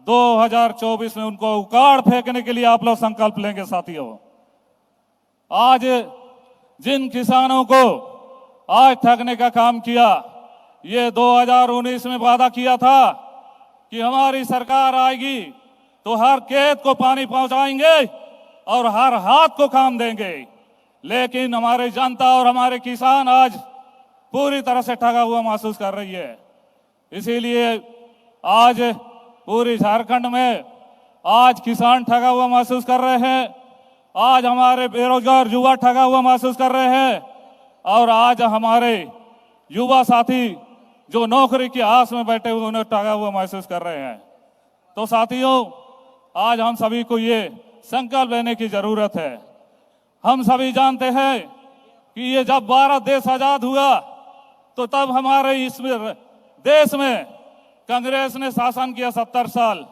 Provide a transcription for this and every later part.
2024 में उनको उखाड़ फेंकने के लिए आप लोग संकल्प लेंगे साथियों। आज जिन किसानों को आज ठगने का काम किया, ये 2019 में वादा किया था कि हमारी सरकार आएगी तो हर खेत को पानी पहुंचाएंगे और हर हाथ को काम देंगे, लेकिन हमारी जनता और हमारे किसान आज पूरी तरह से ठगा हुआ महसूस कर रही है। इसीलिए आज पूरी झारखंड में आज किसान ठगा हुआ महसूस कर रहे हैं, आज हमारे बेरोजगार युवा ठगा हुआ महसूस कर रहे हैं और आज हमारे युवा साथी जो नौकरी की आस में बैठे हुए उन्हें ठगा हुआ महसूस कर रहे हैं। तो साथियों, आज हम सभी को ये संकल्प लेने की जरूरत है। हम सभी जानते हैं कि ये जब भारत देश आजाद हुआ तो तब हमारे इस देश में कांग्रेस ने शासन किया 70 साल।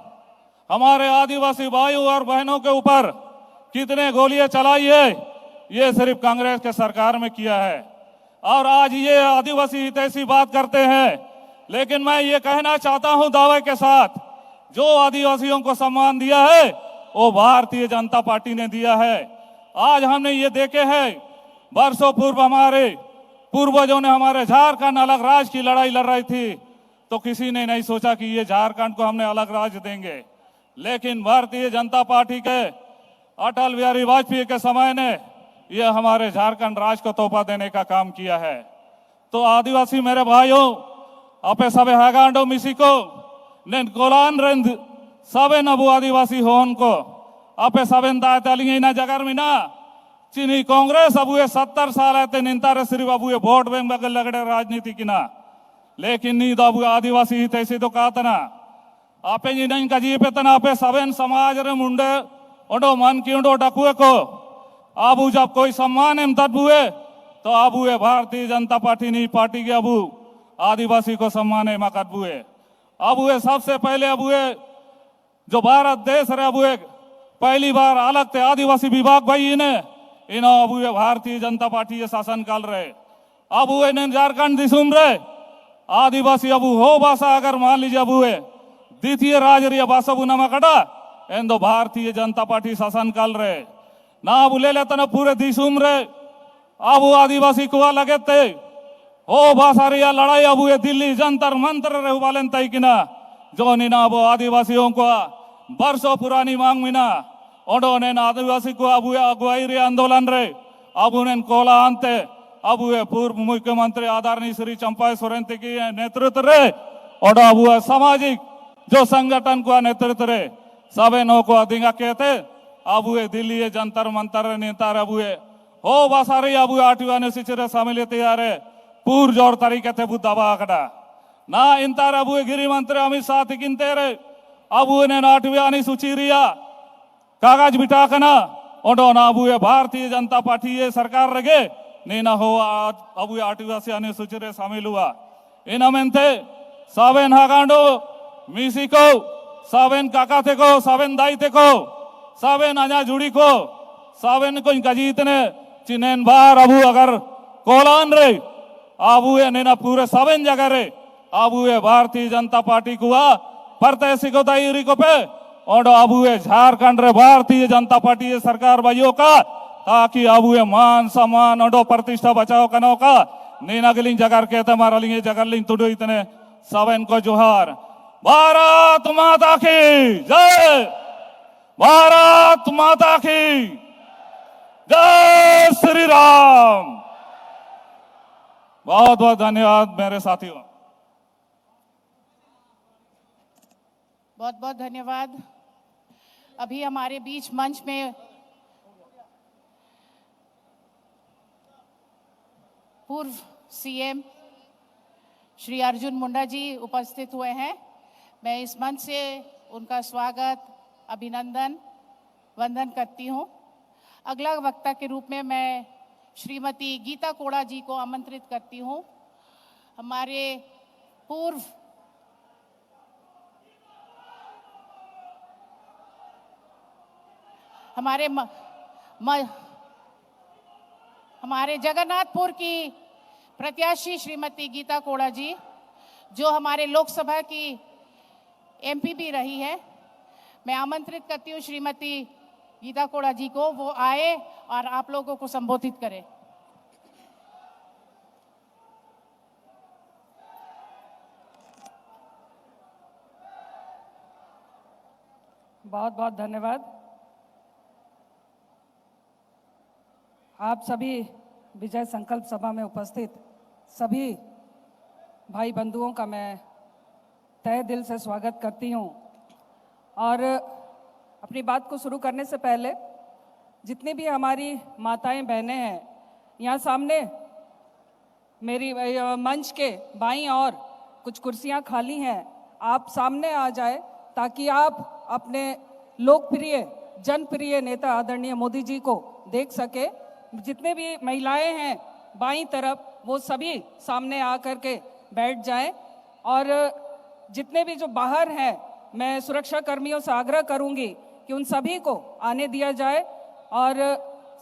हमारे आदिवासी भाइयों और बहनों के ऊपर कितने गोलियां चलाई है, ये सिर्फ कांग्रेस के सरकार में किया है। और आज ये आदिवासी हितैषी बात करते हैं, लेकिन मैं ये कहना चाहता हूं दावे के साथ, जो आदिवासियों को सम्मान दिया है वो भारतीय जनता पार्टी ने दिया है। आज हमने ये देखे हैं, वर्षों पूर्व हमारे पूर्वजों ने हमारे झारखंड अलग राज्य की लड़ाई लड़ रही थी, तो किसी ने नहीं सोचा कि ये झारखंड को हमने अलग राज्य देंगे, लेकिन भारतीय जनता पार्टी के अटल बिहारी वाजपेयी के समय ने यह हमारे झारखंड राज्य को तोहफा देने का काम किया है। तो आदिवासी मेरे भाइयों, अपे सबे हागांडो मिसिको ने गोलान रेंद सबे नबु आदिवासी होन को अपे सबे दायताली ना जगर में ना चीनी कांग्रेस अब 70 साल आते निंतारे सिर्फ अब वोट बैंक बगल लगड़े राजनीति की ना, लेकिन नी दबु आदिवासी हित ऐसी तो कहा ना आपे जी नहीं कजी पे तना आपे सबेन समाज रे मुंडे ओडो मन की ओडो डकुए को आबू जब कोई सम्मान एम तब हुए तो आबू भारतीय जनता पार्टी नहीं पार्टी के अबू आदिवासी को सम्मान है मकत बुए अबू सबसे पहले अबू जो भारत देश रे अबू पहली बार अलग थे आदिवासी विभाग भाई ने इन अबू भारतीय जनता पार्टी ये शासन काल रहे अबू ने झारखंड दिसुम रे आदिवासी अबू हो भाषा अगर मान लीजिए अबू द्वितीय राजरीय भाषा बु नमकड़ा एन दो भारतीय जनता पार्टी शासन काल रहे ना अबू ले लेता ना पूरे दिसुम रे अबू आदिवासी कुआ लगे थे हो भाषा रिया लड़ाई अबू दिल्ली जंतर मंत्र रे वाले तय कि ना जो नीना अबू आदिवासियों को वर्षों पुरानी मांग मिना ओडो ने आदिवासी को अबू अगुवाई रे आंदोलन रे अबू ने कोला अंते अबू पूर्व मुख्यमंत्री आदरणीय श्री चंपाई सोरेन की नेतृत्व रे ओडो अबू सामाजिक जो संगठन को नेतृत्व रे सबे नो को अधिंगा कहते अबू दिल्ली जंतर मंतर नेता अबू हो बसारी अबू आठवाने सिचरे शामिल तैयार है पूर जोर तरीके थे बुद्धा अकड़ा ना इंतार अबू गिरी मंत्री अमित शाह किनते रे अबू ने आठवानी सुचीरिया कागज बिठाकना ओडो ना अबू भारतीय जनता पार्टी ये सरकार रगे नहीं ना हो अबू आदिवासी अनुसूचित शामिल हुआ इन थे सावेन हागांडो मिसी को सावेन काका थे को सावेन दाई थे को सावेन अजा जुड़ी को सावेन को इनका जीतने चिनेन बार अबू अगर कोलान रे अबू ने ना पूरे सावेन जगह रे अबू भारतीय जनता पार्टी को परते सिको दाई को पे और अबू झारखंड रे भारतीय जनता पार्टी ये सरकार भाइयों का ताकि अबू मान सम्मान और प्रतिष्ठा बचाओ कनो का नीना गलिंग जगर कहते मारा लिंगे जगर लिंग तुडो इतने सबन को जोहार भारत माता की जय भारत माता की जय श्री राम। बहुत बहुत धन्यवाद मेरे साथियों। बहुत बहुत धन्यवाद। अभी हमारे बीच मंच में पूर्व सीएम श्री अर्जुन मुंडा जी उपस्थित हुए हैं। मैं इस मंच से उनका स्वागत अभिनंदन वंदन करती हूं। अगला वक्ता के रूप में मैं श्रीमती गीता कोड़ा जी को आमंत्रित करती हूं। हमारे पूर्व हमारे जगन्नाथपुर की प्रत्याशी श्रीमती गीता कोड़ा जी, जो हमारे लोकसभा की एमपी भी रही है, मैं आमंत्रित करती हूँ श्रीमती गीता कोड़ा जी को, वो आए और आप लोगों को संबोधित करें। बहुत बहुत धन्यवाद। आप सभी विजय संकल्प सभा में उपस्थित सभी भाई बंधुओं का मैं तहे दिल से स्वागत करती हूं। और अपनी बात को शुरू करने से पहले जितनी भी हमारी माताएं बहनें हैं, यहाँ सामने मेरी मंच के बाईं ओर कुछ कुर्सियां खाली हैं, आप सामने आ जाए ताकि आप अपने लोकप्रिय जनप्रिय नेता आदरणीय मोदी जी को देख सके। जितने भी महिलाएं हैं बाईं तरफ, वो सभी सामने आकर के बैठ जाएं। और जितने भी जो बाहर हैं, मैं सुरक्षा कर्मियों से आग्रह करूंगी कि उन सभी को आने दिया जाए और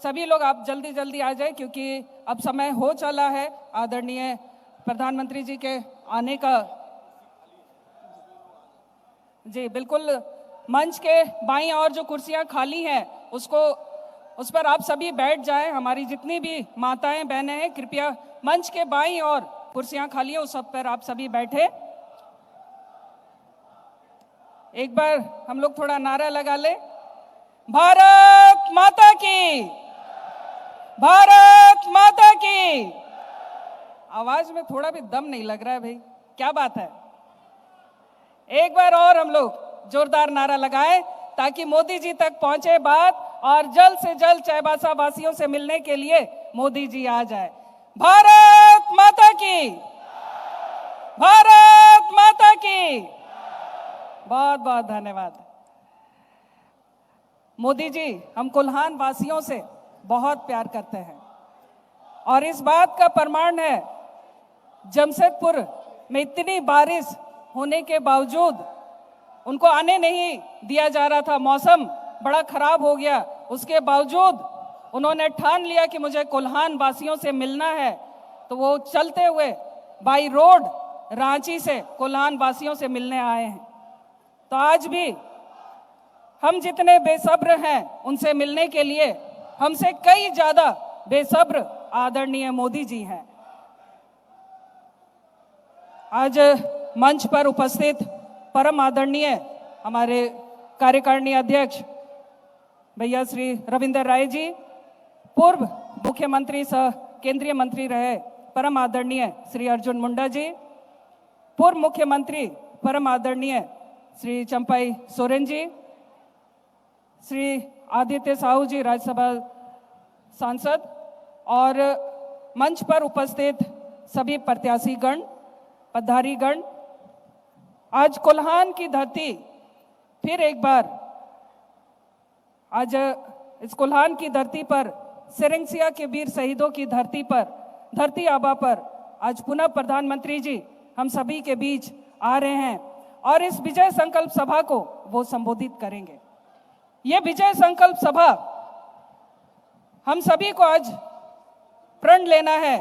सभी लोग आप जल्दी जल्दी आ जाए, क्योंकि अब समय हो चला है आदरणीय प्रधानमंत्री जी के आने का। जी बिल्कुल, मंच के बाईं और जो कुर्सियां खाली हैं उस पर आप सभी बैठ जाएं। हमारी जितनी भी माताएं बहनें हैं, कृपया मंच के बाईं और कुर्सियां खाली हैं, उस सब पर आप सभी बैठे। एक बार हम लोग थोड़ा नारा लगा ले, भारत माता की, भारत माता की। आवाज में थोड़ा भी दम नहीं लग रहा है भाई, क्या बात है? एक बार और हम लोग जोरदार नारा लगाएं ताकि मोदी जी तक पहुंचे बात और जल्द से जल्द चाईबासा वासियों से मिलने के लिए मोदी जी आ जाए। भारत माता की, भारत माता की। बहुत बहुत धन्यवाद। मोदी जी हम कोल्हान वासियों से बहुत प्यार करते हैं और इस बात का प्रमाण है, जमशेदपुर में इतनी बारिश होने के बावजूद उनको आने नहीं दिया जा रहा था, मौसम बड़ा खराब हो गया, उसके बावजूद उन्होंने ठान लिया कि मुझे कोल्हान वासियों से मिलना है, तो वो चलते हुए बाई रोड रांची से कोल्हान वासियों से मिलने आए हैं। तो आज भी हम जितने बेसब्र हैं उनसे मिलने के लिए, हमसे कई ज्यादा बेसब्र आदरणीय मोदी जी हैं। आज मंच पर उपस्थित परम आदरणीय हमारे कार्यकारिणी अध्यक्ष भैया श्री रविंदर राय जी, पूर्व मुख्यमंत्री सह केंद्रीय मंत्री रहे परम आदरणीय श्री अर्जुन मुंडा जी, पूर्व मुख्यमंत्री परम आदरणीय श्री चंपाई सोरेन जी, श्री आदित्य साहू जी राज्यसभा सांसद, और मंच पर उपस्थित सभी प्रत्याशीगण, पधारीगण। आज कोल्हान की धरती फिर एक बार, आज इस कोल्हान की धरती पर, सिरंसिया के वीर शहीदों की धरती पर, धरती आबा पर आज पुनः प्रधानमंत्री जी हम सभी के बीच आ रहे हैं और इस विजय संकल्प सभा को वो संबोधित करेंगे। ये विजय संकल्प सभा हम सभी को आज प्रण लेना है।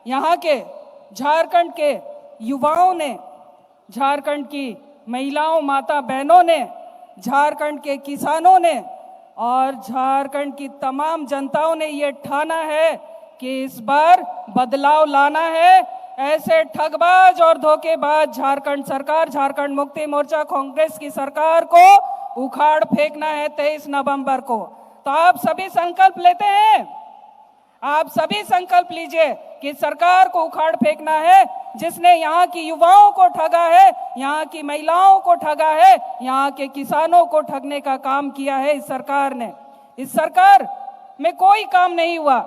यहाँ के झारखंड के युवाओं ने, झारखंड की महिलाओं माता बहनों ने, झारखंड के किसानों ने और झारखंड की तमाम जनताओं ने ये ठाना है कि इस बार बदलाव लाना है। ऐसे ठगबाज और धोखेबाज झारखंड सरकार, झारखंड मुक्ति मोर्चा कांग्रेस की सरकार को उखाड़ फेंकना है 23 नवंबर को। तो आप सभी संकल्प लेते हैं, आप सभी संकल्प लीजिए कि सरकार को उखाड़ फेंकना है, जिसने यहाँ की युवाओं को ठगा है, यहाँ की महिलाओं को ठगा है, यहाँ के किसानों को ठगने का काम किया है इस सरकार ने। इस सरकार में कोई काम नहीं हुआ।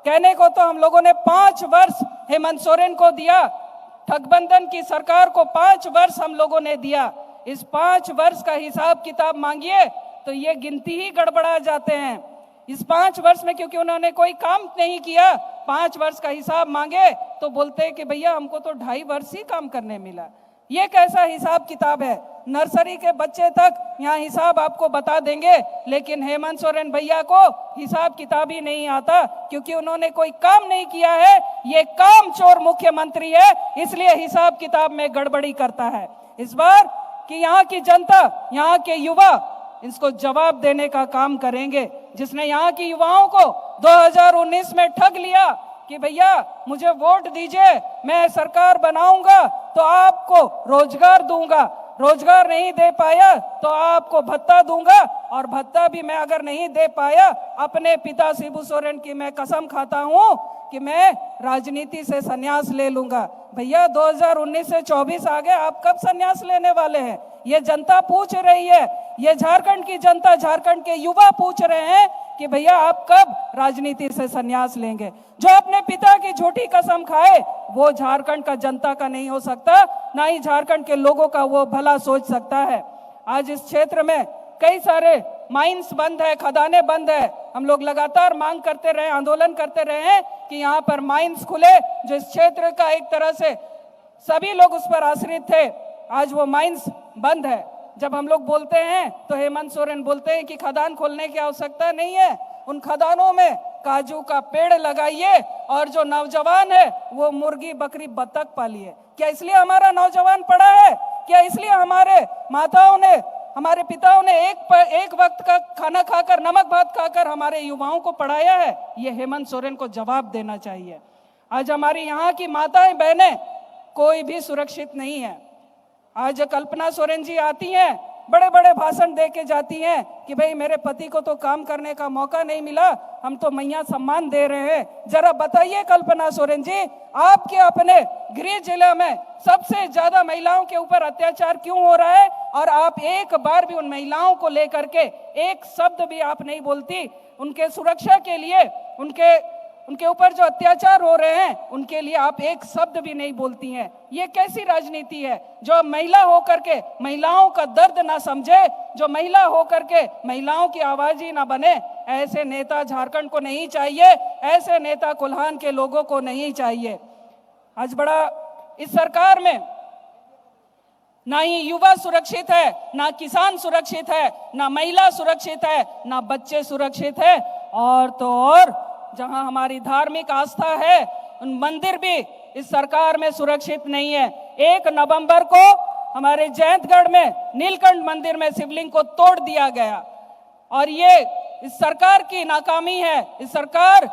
कहने को तो हम लोगों ने 5 वर्ष हेमंत सोरेन को दिया, ठगबंधन की सरकार को 5 वर्ष हम लोगों ने दिया। इस 5 वर्ष का हिसाब किताब मांगिए तो ये गिनती ही गड़बड़ा जाते हैं। इस 5 वर्ष में क्योंकि उन्होंने कोई काम नहीं किया, 5 वर्ष का हिसाब मांगे तो बोलते हैं कि भैया हमको तो 2.5 वर्ष ही काम करने मिला। ये कैसा हिसाब किताब है? नर्सरी के बच्चे तक यहाँ हिसाब आपको बता देंगे, लेकिन हेमंत सोरेन भैया को हिसाब किताब ही नहीं आता, क्योंकि उन्होंने कोई काम नहीं किया है। ये काम चोर मुख्यमंत्री है, इसलिए हिसाब किताब में गड़बड़ी करता है। इस बार कि यहाँ की जनता, यहाँ के युवा इसको जवाब देने का काम करेंगे। जिसने यहाँ की युवाओं को 2019 में ठग लिया कि भैया मुझे वोट दीजिए, मैं सरकार बनाऊंगा तो आपको रोजगार दूंगा, रोजगार नहीं दे पाया तो आपको भत्ता दूंगा, और भत्ता भी मैं अगर नहीं दे पाया, अपने पिता शिबू सोरेन की मैं कसम खाता हूं कि मैं राजनीति से संन्यास ले लूंगा। भैया 2019 से 24 आ गए, आप कब संन्यास लेने वाले हैं? ये जनता पूछ रही है, ये झारखंड की जनता, झारखंड के युवा पूछ रहे हैं कि भैया आप कब राजनीति से संन्यास लेंगे? जो अपने पिता की झूठी कसम खाए वो झारखंड का जनता का नहीं हो सकता, ना ही झारखंड के लोगों का वो भला सोच सकता है। आज इस क्षेत्र में कई सारे माइंस बंद है, खदानें बंद है। हम लोग लगातार मांग करते रहे, आंदोलन करते रहे हैं कि यहाँ पर माइंस खुले, जो इस क्षेत्र का एक तरह से सभी लोग उस पर आश्रित थे। आज वो माइंस बंद है। जब हम लोग बोलते हैं तो हेमंत सोरेन बोलते हैं कि खदान खोलने की आवश्यकता नहीं है, उन खदानों में काजू का पेड़ लगाइए और जो नौजवान है वो मुर्गी बकरी बत्तख पालिए। क्या इसलिए हमारा नौजवान पढ़ा है? क्या इसलिए हमारे माताओं ने, हमारे पिताओं ने एक वक्त का खाना खाकर, नमक भात खाकर हमारे युवाओं को पढ़ाया है? ये हेमंत सोरेन को जवाब देना चाहिए। आज हमारी यहाँ की माताएं बहनें कोई भी सुरक्षित नहीं है। आज कल्पना सोरेन जी आती हैं, बड़े बड़े भाषण दे के जाती हैं कि भाई मेरे पति को तो काम करने का मौका नहीं मिला, हम तो मैया सम्मान दे रहे हैं। जरा बताइए कल्पना सोरेन जी, आपके अपने गृह जिले में सबसे ज्यादा महिलाओं के ऊपर अत्याचार क्यों हो रहा है? और आप एक बार भी उन महिलाओं को लेकर के एक शब्द भी आप नहीं बोलती। उनके सुरक्षा के लिए, उनके ऊपर जो अत्याचार हो रहे हैं उनके लिए आप एक शब्द भी नहीं बोलती हैं। ये कैसी राजनीति है? जो महिला होकर के महिलाओं का दर्द ना समझे, जो महिला होकर के महिलाओं की आवाज ही ना बने, ऐसे नेता झारखंड को नहीं चाहिए, ऐसे नेता कोल्हान के लोगों को नहीं चाहिए। आज बड़ा इस सरकार में ना ही युवा सुरक्षित है, ना किसान सुरक्षित है, ना महिला सुरक्षित है, ना बच्चे सुरक्षित है, और तो और जहां हमारी धार्मिक आस्था है उन मंदिर भी इस सरकार में सुरक्षित नहीं है। 1 नवंबर को हमारे जयंतगढ़ में नीलकंठ मंदिर में शिवलिंग को तोड़ दिया गया, और ये इस सरकार की नाकामी है। इस सरकार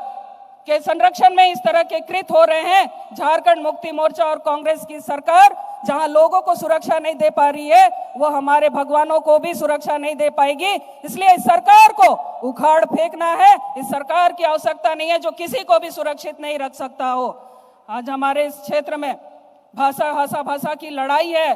के संरक्षण में इस तरह के कृत्य हो रहे हैं। झारखंड मुक्ति मोर्चा और कांग्रेस की सरकार जहां लोगों को सुरक्षा नहीं दे पा रही है, वो हमारे भगवानों को भी सुरक्षा नहीं दे पाएगी। इसलिए इस सरकार को उखाड़ फेंकना है। इस सरकार की आवश्यकता नहीं है जो किसी को भी सुरक्षित नहीं रख सकता हो। आज हमारे इस क्षेत्र में भाषा की लड़ाई है।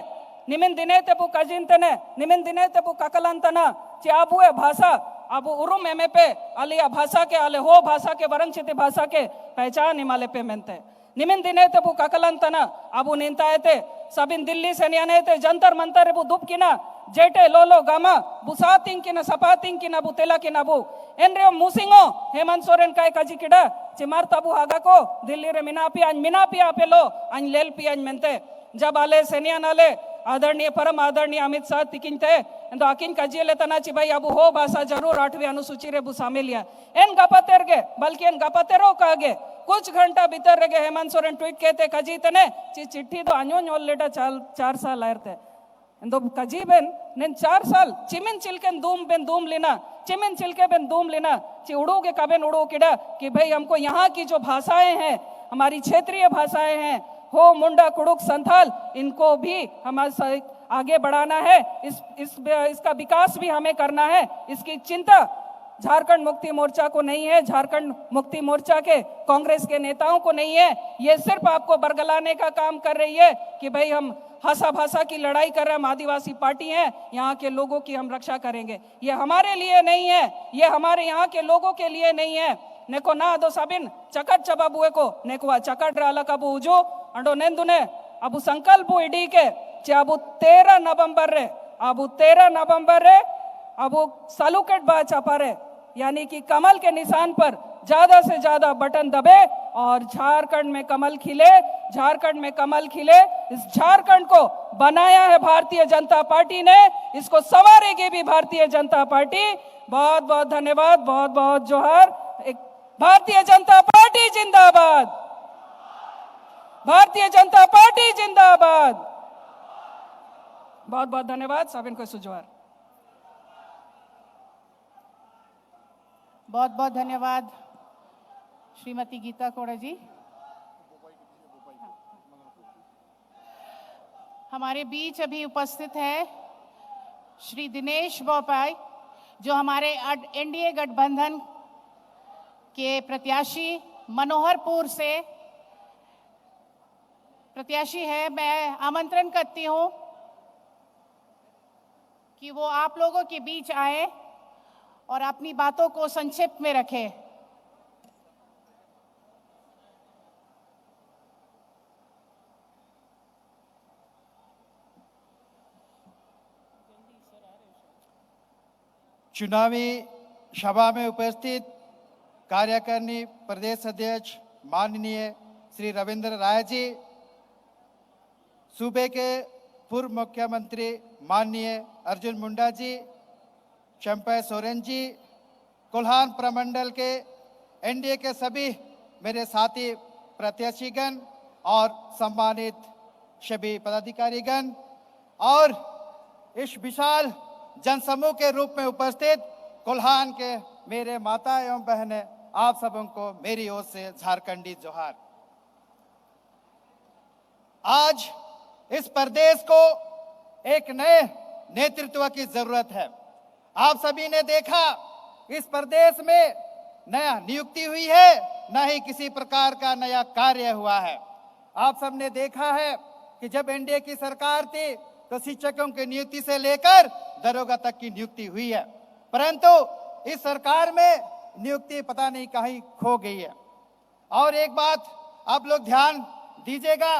निमिन दिने तेपु कजिंतने, निमिन दिने तेपु ककलंतना चाबुए भाषा अब उरुम एमे पे अलिया भाषा के अले हो भाषा के वरंचित भाषा के पहचान हिमालय पे मेनते निमिन दिने तेपु ककलंतना अबु निंतायते सबिन दिल्ली से नियानेते जंतर मंतर एबु दुबकिना जेटे लोलो गामा बुसातिंग किना सपातिंग किना बुतेला किना बु एनरे मुसिंगो हेमंत सोरेन काय काजी किडा चिमार ताबु हागा को दिल्ली रे मिनापी आपेलो अन लेल पी अन मेंते जब आले सेनियान आले आदरणीय परम आदरणीय अमित शाह तिकिंते तो आकिन कजियले तनाची भाई अब हो भाषा जरूर 8वीं अनुसूची रे बुसामे लिया एन गपतेर गे बल्कि एन गपतेरो कागे कुछ घंटा भीतर रगे हेमंत सोरेन ट्वीट कहते कजी तने चिट्ठी तो अन्योन ओल्लेटा 4 साल आयरते तो कजी बेन नेन 4 साल चिमिन चिलकेन दूम लेना चिमिन चिलके बेन दूम लेना ची उड़ो के कबेन उड़ो किडा कि भाई हमको यहाँ की जो भाषाएं हैं, हमारी क्षेत्रीय भाषाएं हैं, हो मुंडा कुड़ुक संथाल, इनको भी हमारे आगे बढ़ाना है। इसका विकास भी हमें करना है। इसकी चिंता झारखंड मुक्ति मोर्चा को नहीं है, झारखंड मुक्ति मोर्चा के कांग्रेस के नेताओं को नहीं है। ये सिर्फ आपको बरगलाने का काम कर रही है कि भाई हम भाषा की लड़ाई कर रहे हैं, हम आदिवासी पार्टी हैं, यहाँ के लोगों की हम रक्षा करेंगे। ये हमारे लिए नहीं है, ये हमारे यहाँ के लोगों के लिए नहीं है। नेको ना दो साबिन चकट चबाबुए को नेकुआ चकट राला कबू उजो अंडो नेंदुने अबु संकल्प इडी के चाबु 13 नवंबर रे अबु सालुकेट बा चापारे यानी कि कमल के निशान पर ज्यादा से ज्यादा बटन दबे और झारखंड में कमल खिले, झारखंड में कमल खिले। इस झारखंड को बनाया है भारतीय जनता पार्टी ने, इसको संवारेगी भी भारतीय जनता पार्टी। बहुत बहुत धन्यवाद, बहुत बहुत जोहार। भारतीय जनता पार्टी जिंदाबाद, भारतीय जनता पार्टी जिंदाबाद। बहुत बहुत धन्यवाद। साबिन को सुजवार। बहुत बहुत धन्यवाद श्रीमती गीता कोड़ा जी। हमारे बीच अभी उपस्थित है श्री दिनेश बोपाई, जो हमारे एनडीए गठबंधन के प्रत्याशी मनोहरपुर से प्रत्याशी है। मैं आमंत्रण करती हूं कि वो आप लोगों के बीच आए और अपनी बातों को संक्षिप्त में रखें। चुनावी सभा में उपस्थित कार्यकारिणी प्रदेश अध्यक्ष माननीय श्री रविंद्र राय जी, सूबे के पूर्व मुख्यमंत्री माननीय अर्जुन मुंडा जी, चंपा सोरेन जी, कोल्हान प्रमंडल के एनडीए के सभी मेरे साथी प्रत्याशीगण और सम्मानित सभी पदाधिकारीगण और इस विशाल जनसमूह के रूप में उपस्थित कोल्हान के मेरे माता एवं बहनें, आप सबों को मेरी ओर से झारखंडी जोहार। आज इस प्रदेश को एक नए नेतृत्व की जरूरत है। आप सभी ने देखा इस प्रदेश में नया नियुक्ति हुई है, न ही किसी प्रकार का नया कार्य हुआ है। आप सबने देखा है कि जब एनडीए की सरकार थी तो शिक्षकों की नियुक्ति से लेकर दरोगा तक की नियुक्ति हुई है, परंतु इस सरकार में नियुक्ति पता नहीं कहीं खो गई है। और एक बात आप लोग ध्यान दीजिएगा,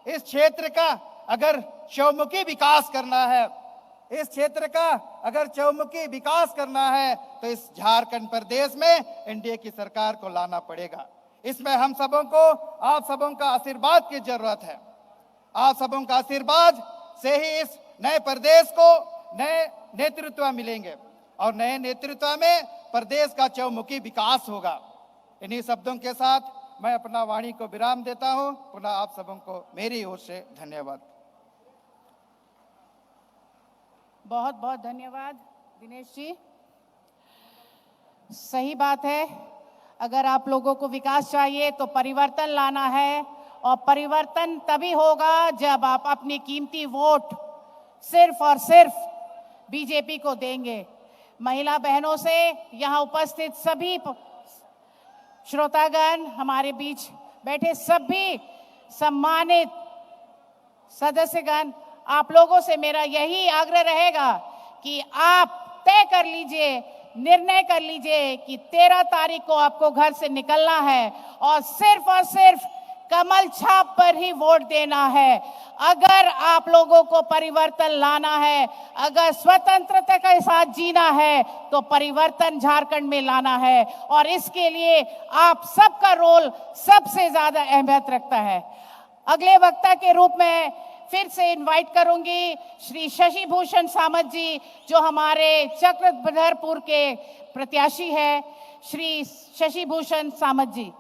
इस क्षेत्र का अगर चौमुखी विकास करना है, इस क्षेत्र का अगर चौमुखी विकास करना है तो इस झारखंड प्रदेश में एनडीए की सरकार को लाना पड़ेगा। इसमें हम सबों को आप सबों का आशीर्वाद की जरूरत है। आप सबों का आशीर्वाद से ही इस नए प्रदेश को नए नेतृत्व मिलेंगे और नए नेतृत्व में प्रदेश का चौमुखी विकास होगा। इन्हीं शब्दों के साथ मैं अपना वाणी को विराम देता हूं। पुनः आप सबों को मेरी ओर से धन्यवाद। बहुत बहुत धन्यवाद दिनेश जी। सही बात है, अगर आप लोगों को विकास चाहिए तो परिवर्तन लाना है, और परिवर्तन तभी होगा जब आप अपनी कीमती वोट सिर्फ और सिर्फ बीजेपी को देंगे। महिला बहनों से यहाँ उपस्थित सभी श्रोतागण, हमारे बीच बैठे सभी सम्मानित सदस्यगण, आप लोगों से मेरा यही आग्रह रहेगा कि आप तय कर लीजिए, निर्णय कर लीजिए कि 13 तारीख को आपको घर से निकलना है और सिर्फ कमल छाप पर ही वोट देना है। अगर आप लोगों को परिवर्तन लाना है, अगर स्वतंत्रता के साथ जीना है तो परिवर्तन झारखंड में लाना है, और इसके लिए आप सबका रोल सबसे ज्यादा अहमियत रखता है। अगले वक्ता के रूप में फिर से इनवाइट करूंगी श्री शशि भूषण सामत जी, जो हमारे चक्रधरपुर के प्रत्याशी है। श्री शशि भूषण सामत जी।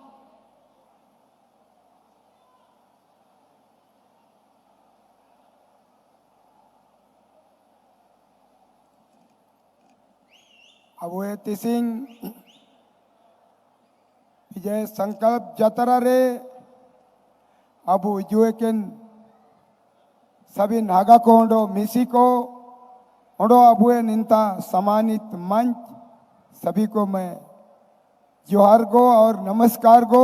अवैती सिंह विजय संकल्प जतरा रे अबु जुएकेन सभी नागा को ओंडो मिसी को ओंडो अबुए निंता सम्मानित मंच सभी को मैं जोहार गो और नमस्कार गो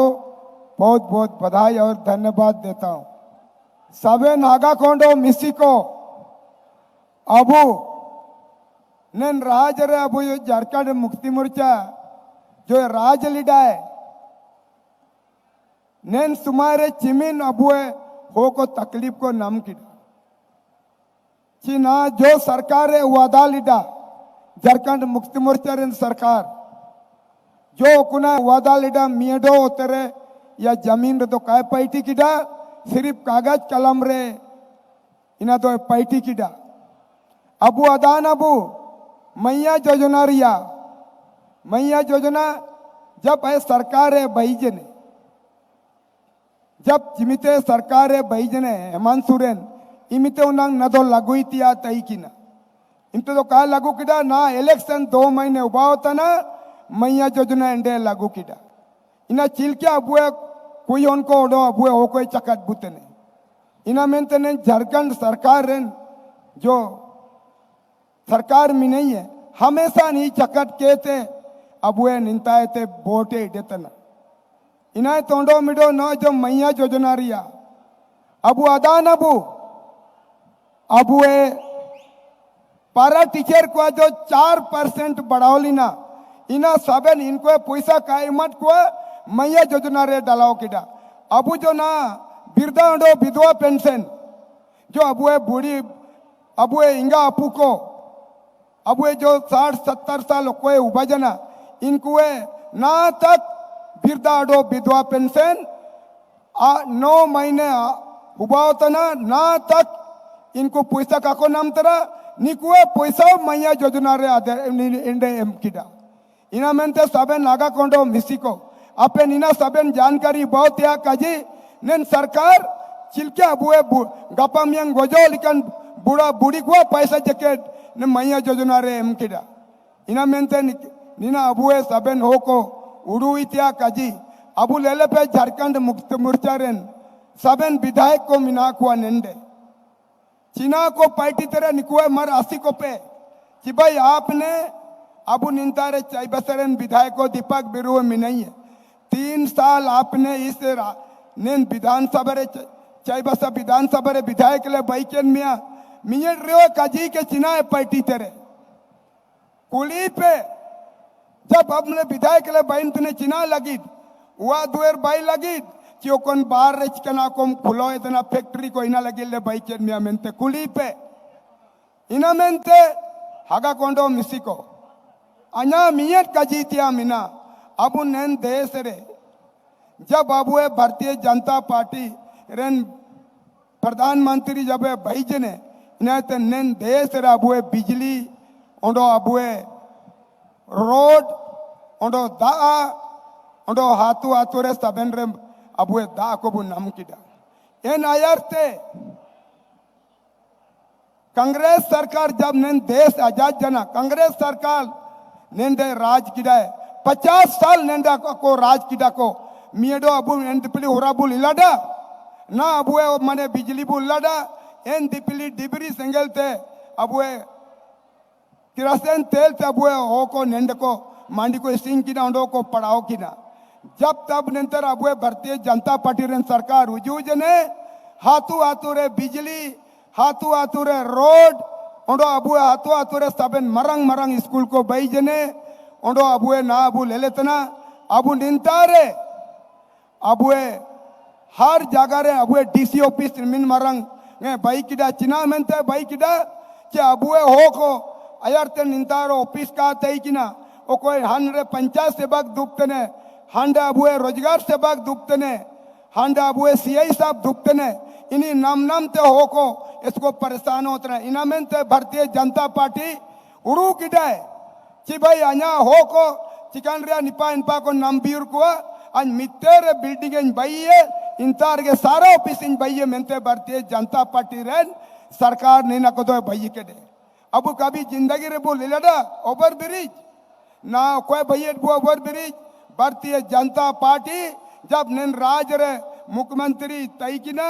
बहुत बहुत बधाई और धन्यवाद देता हूँ। सबे नागा कोंडो मिसी को अबू नन राज रे अबू यो झारखंड मुक्ति मोर्चा जो राज लिडा है नन सुमारे चिमिन अबुए हो को तकलीफ को नम किडा चिना जो सरकार है वादा लिडा झारखंड मुक्ति मोर्चा रे सरकार जो कुना वादा लिडा मियडो उतरे या जमीन रे तो काय पैटी किडा सिर्फ कागज कलम रे इना तो पैटी किडा अबू अदान अबू मैया योजना रिया मैया योजना जब है सरकार है भाईजने जब जिमिते सरकार है भाईजने हेमंत सोरेन इमिते उन्हें न तो लागू ही तई की ना इमते तो काय लागू किडा ना इलेक्शन 2 महीने उबा होता ना मैया योजना एंडे लागू किडा इना चिलके अबुए कोई उनको ओडो अबुए हो कोई चकट बुतने इना मेंते ने झारखंड सरकार रेन जो सरकार में नहीं है हमेशा नहीं चकट कहते अबुए निंताए ते बोटे देतना इना तोंडो मिडो न जो मैया योजना रिया अबु अदान अबुए पारा टीचर को जो 4% बढ़ावली ना इना सबन इनको पैसा काय मत को मैया योजना रे डालाओ किडा अबु जो ना बिरदा अंडो विधवा पेंशन जो अबुए बूढ़ी अबुए इंगा अपू को अबुए जो 60-70 साल कोई उबाजना इनको ना तक बिरदा अंडो विधवा पेंशन 9 महीने हुआ होता ना तक इनको पैसा काको नाम तरा निकुए पैसा मैया योजना रे इंडे एम किडा इना मेंते सबन नागा कोंडो मिसिको आपे निना सबन जानकारी बहुत या काजी नेन सरकार चिलके अबुए गपम यंग गोजो लिकन बुढ़ा बुढ़ी को पैसा जैकेट ने मैया योजना रे एम किडा इना मेंते निना अबुए सबन हो को उड़ू इत्या काजी अबु लेले पे झारखंड मुक्त मोर्चा रेन सबन विधायक को मिना को नेंडे चीना को पार्टी तरह निकुए मर 80 को पे कि भाई आपने अबु निंतारे चाइबसरन विधायक को दीपक बिरुए में नहीं है 3 साल आपने इस नेन विधानसभा रे चाइबसा विधानसभा रे विधायक ले बाइकेन मिया मियट रे काजी के चीना है पार्टी तरह कुली पे जब हमने विधायक ले बाइन तने चीना लगी हुआ दुएर बाई लगी कि ओकन बाहर रे चिकना कोम खुलो इतना फैक्ट्री को इना लगी ले बाइकेन मिया मेंते कुली पे इना मेंते हागा कोंडो मिसिको अन्या मियट काजीतिया मिना अबु नेन देश रे जब अबुए भारतीय जनता पार्टी रेन प्रधानमंत्री जब भाईजने इन्हें नेन देश रे अबुए बिजली ओंडो अबुए रोड ओंडो दा ओंडो हाथू हाथू रे सबन रे अबुए दा को बु नाम किडा एन आयरते कांग्रेस सरकार जब नेन देश आजाद जना कांग्रेस सरकार नेंदे राज किडा 50 साल नेंदा को राज किडा को मियडो अबु एन दिपली होराबुल इलाडा ना अबुए मने बिजली बुल इलाडा एन दिपली डिबरी सिंगल ते अबुए किरासन तेल ते अबुए हो को नेंड को मांडी को सिंह किना उंडो को पड़ाओ किना जब तब नंतर अबुए भारतीय जनता पार्टी रे सरकार उजूज ने हाथू हाथू रे बिजली हाथू हाथू रे रोड ओंडो अबुए हाथू हाथू रे सबन मरंग मरंग स्कूल को बई जने ओंडो अबुए ना अबु लेलेतना अबु निंतारे अबुए हर जगह रे अबुए डीसी ऑफिस मिन मरंग ने बई किडा चिना मेंते बई किडा के अबुए हो को अयरते निंतारो ऑफिस का तई किना ओ कोई हन रे पंचायत सेवक दुप्तने हंडा अबुए रोजगार सेवक दुप्तने हंडा अबुए सीआई साहब दुप्तने इन्हीं नाम नाम ते हो को इसको परेशान होते हैं इना मेंते भारतीय जनता पार्टी उड़ू किडाए कि भाई अन्या हो को चिकन रे निपा इनपा को नाम बीर को अन मित्तेरे बिल्डिंग इन बाइये इंतार के सारा office in बाइये मेंते Bharatiya Janata party rain सरकार ने ना को तो बाइये के दे अब कभी जिंदगी रे बोल लेडा ओवर ब्रिज ना कोई बाइये बो over bridge Bharatiya Janata party जब नेन राज रे मुख्यमंत्री तय किना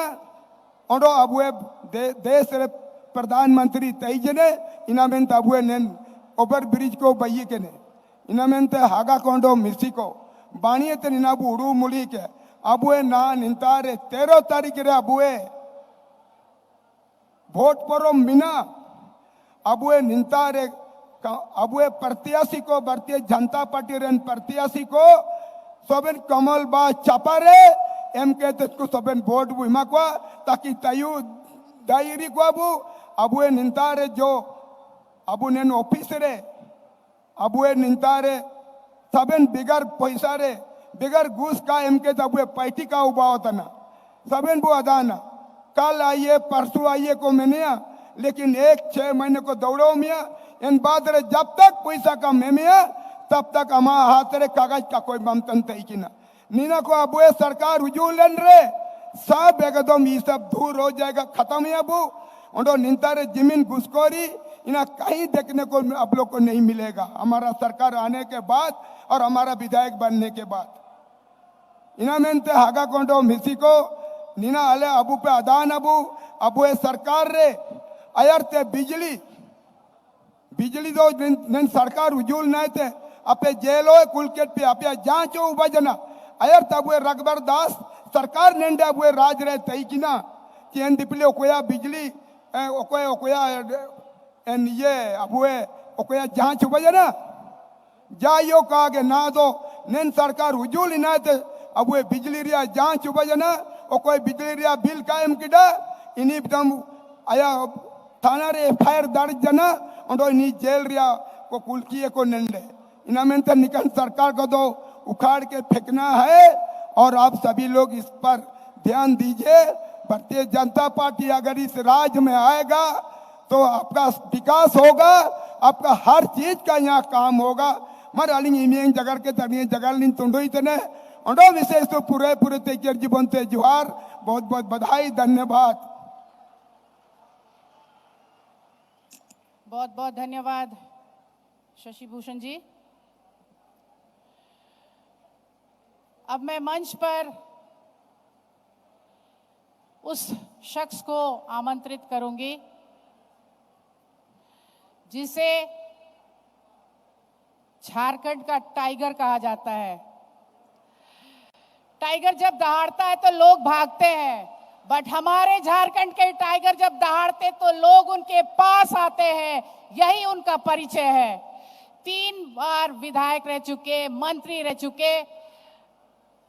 ओडो अबुए देश रे प्रधानमंत्री तय जने इना मेंते अबुए नेन ओवर ब्रिज को बाइये के ने इना मेंते हागा कोंडो मिसी को बाणिये ते निनाबु उड़ू मुड़ी के अबुए ना निंतारे 13 तारीख रे अबुए वोट परो मिना अबुए निंतारे अबुए प्रत्याशी को भारतीय जनता पार्टी रेन प्रत्याशी को सबन कमल बा चापारे एम कहते को सबन वोट बुमा को ताकि तयु दायरी को अबुए निंतारे जो अबु नेन ऑफिस रे अबुए निंतारे सबन बिगर पैसा रे बिगर घूस का एम के अबुए पार्टी का उबा होता ना सबन वो अदाना कल आइए परसों आइए को मैंने लेकिन 1-6 महीने को दौड़ो मिया इन बाद रे जब तक पैसा का मेमिया तब तक हमा हाथ रे कागज का कोई ममतन तई की ना नीना को अबुए सरकार हुजूलन रे सब एकदम ये सब दूर हो जाएगा खत्म है अबू ओंडो निंतारे जमीन घुसखोरी इन्हें कहीं देखने को आप लोग को नहीं मिलेगा हमारा सरकार आने के बाद और हमारा विधायक बनने के बाद। इनामेंते हागा कोंडो मिसी को नीना अले अबू पे अदान अबू ए सरकार रे अयरते बिजली दो नन सरकार उजूल नहीं थे अपे जेलो कुलकेट पे अपे जांचो उबजना अयर तब रगबर दास सरकार नेंडे अब राज रे तई किना चेन दिपले ओकोया बिजली ओकोया एन ये अब ओकोया जांच उबजना जाइयो कागे ना दो नेन सरकार उजूल ना थे अब बिजली रिया जांच उबजना ओकोय बिजली रिया बिल कायम किडा इनी दम आया थाना रे एफआईआर दर्ज जना और इनी जेल रिया को कुलकिए को नंडे इनामेंतर निकन सरकार को दो उखाड़ के फेंकना है और आप सभी लोग इस पर ध्यान दीजिए। भारतीय जनता पार्टी अगर इस राज्य में आएगा तो आपका विकास होगा, आपका हर चीज का यहाँ काम होगा। मर अलिंग इमियंग जगर के तनिए जगल निन तुंडो इतने और विशेष तो पूरे तेजर जीवन से जुहार, बहुत बहुत बधाई, धन्यवाद। बहुत बहुत धन्यवाद शशि भूषण जी। अब मैं मंच पर उस शख्स को आमंत्रित करूंगी जिसे झारखंड का टाइगर कहा जाता है। टाइगर जब दहाड़ता है तो लोग भागते हैं, बट हमारे झारखंड के टाइगर जब दहाड़ते तो लोग उनके पास आते हैं, यही उनका परिचय है। 3 बार विधायक रह चुके, मंत्री रह चुके,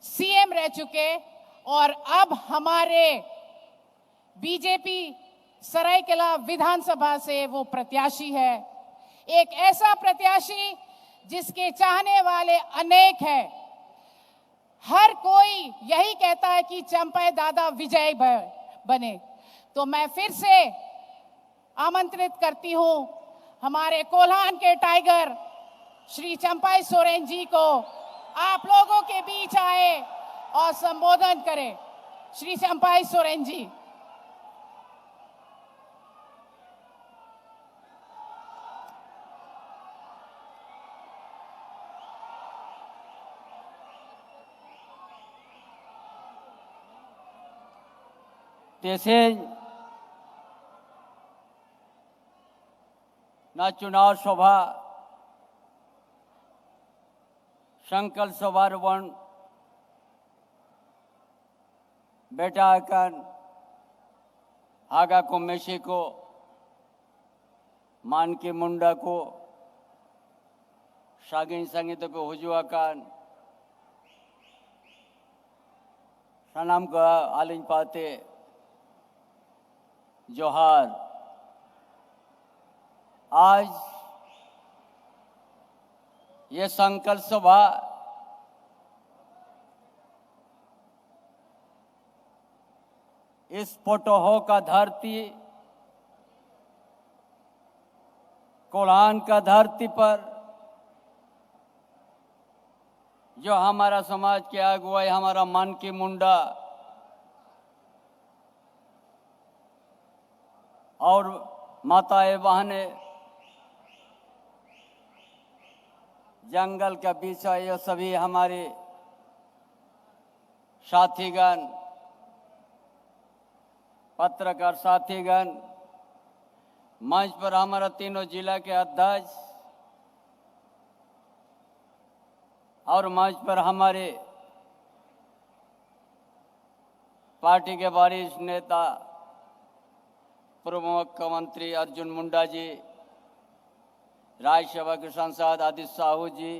सीएम रह चुके और अब हमारे बीजेपी सरायकेला विधानसभा से वो प्रत्याशी है। एक ऐसा प्रत्याशी जिसके चाहने वाले अनेक हैं। हर कोई यही कहता है कि चंपई दादा विजय बने। तो मैं फिर से आमंत्रित करती हूं हमारे कोल्हान के टाइगर श्री चंपई सोरेन जी को आप लोगों के बीच आए और संबोधन करें। श्री चंपई सोरेन जी। जैसे ना चुनाव सभा संकल्प सभा वन बेटा कन हागा को मेशी को मान के मुंडा को सागिन संगीत को हुजुआ कान सनाम का आलिंग पाते जोहार। आज ये संकल्प सभा इस पोटोहो का धरती कोल्हान का धरती पर जो हमारा समाज के अगुवाई हमारा मन की मुंडा और माताएं बहने जंगल का बीच ये सभी हमारे साथीगण पत्रकार साथीगण मंच पर हमारा तीनों जिला के अध्यक्ष और मंच पर हमारे पार्टी के वरिष्ठ नेता पूर्व मुख्यमंत्री अर्जुन मुंडा जी, राज्यसभा के सांसद आदित्य साहू जी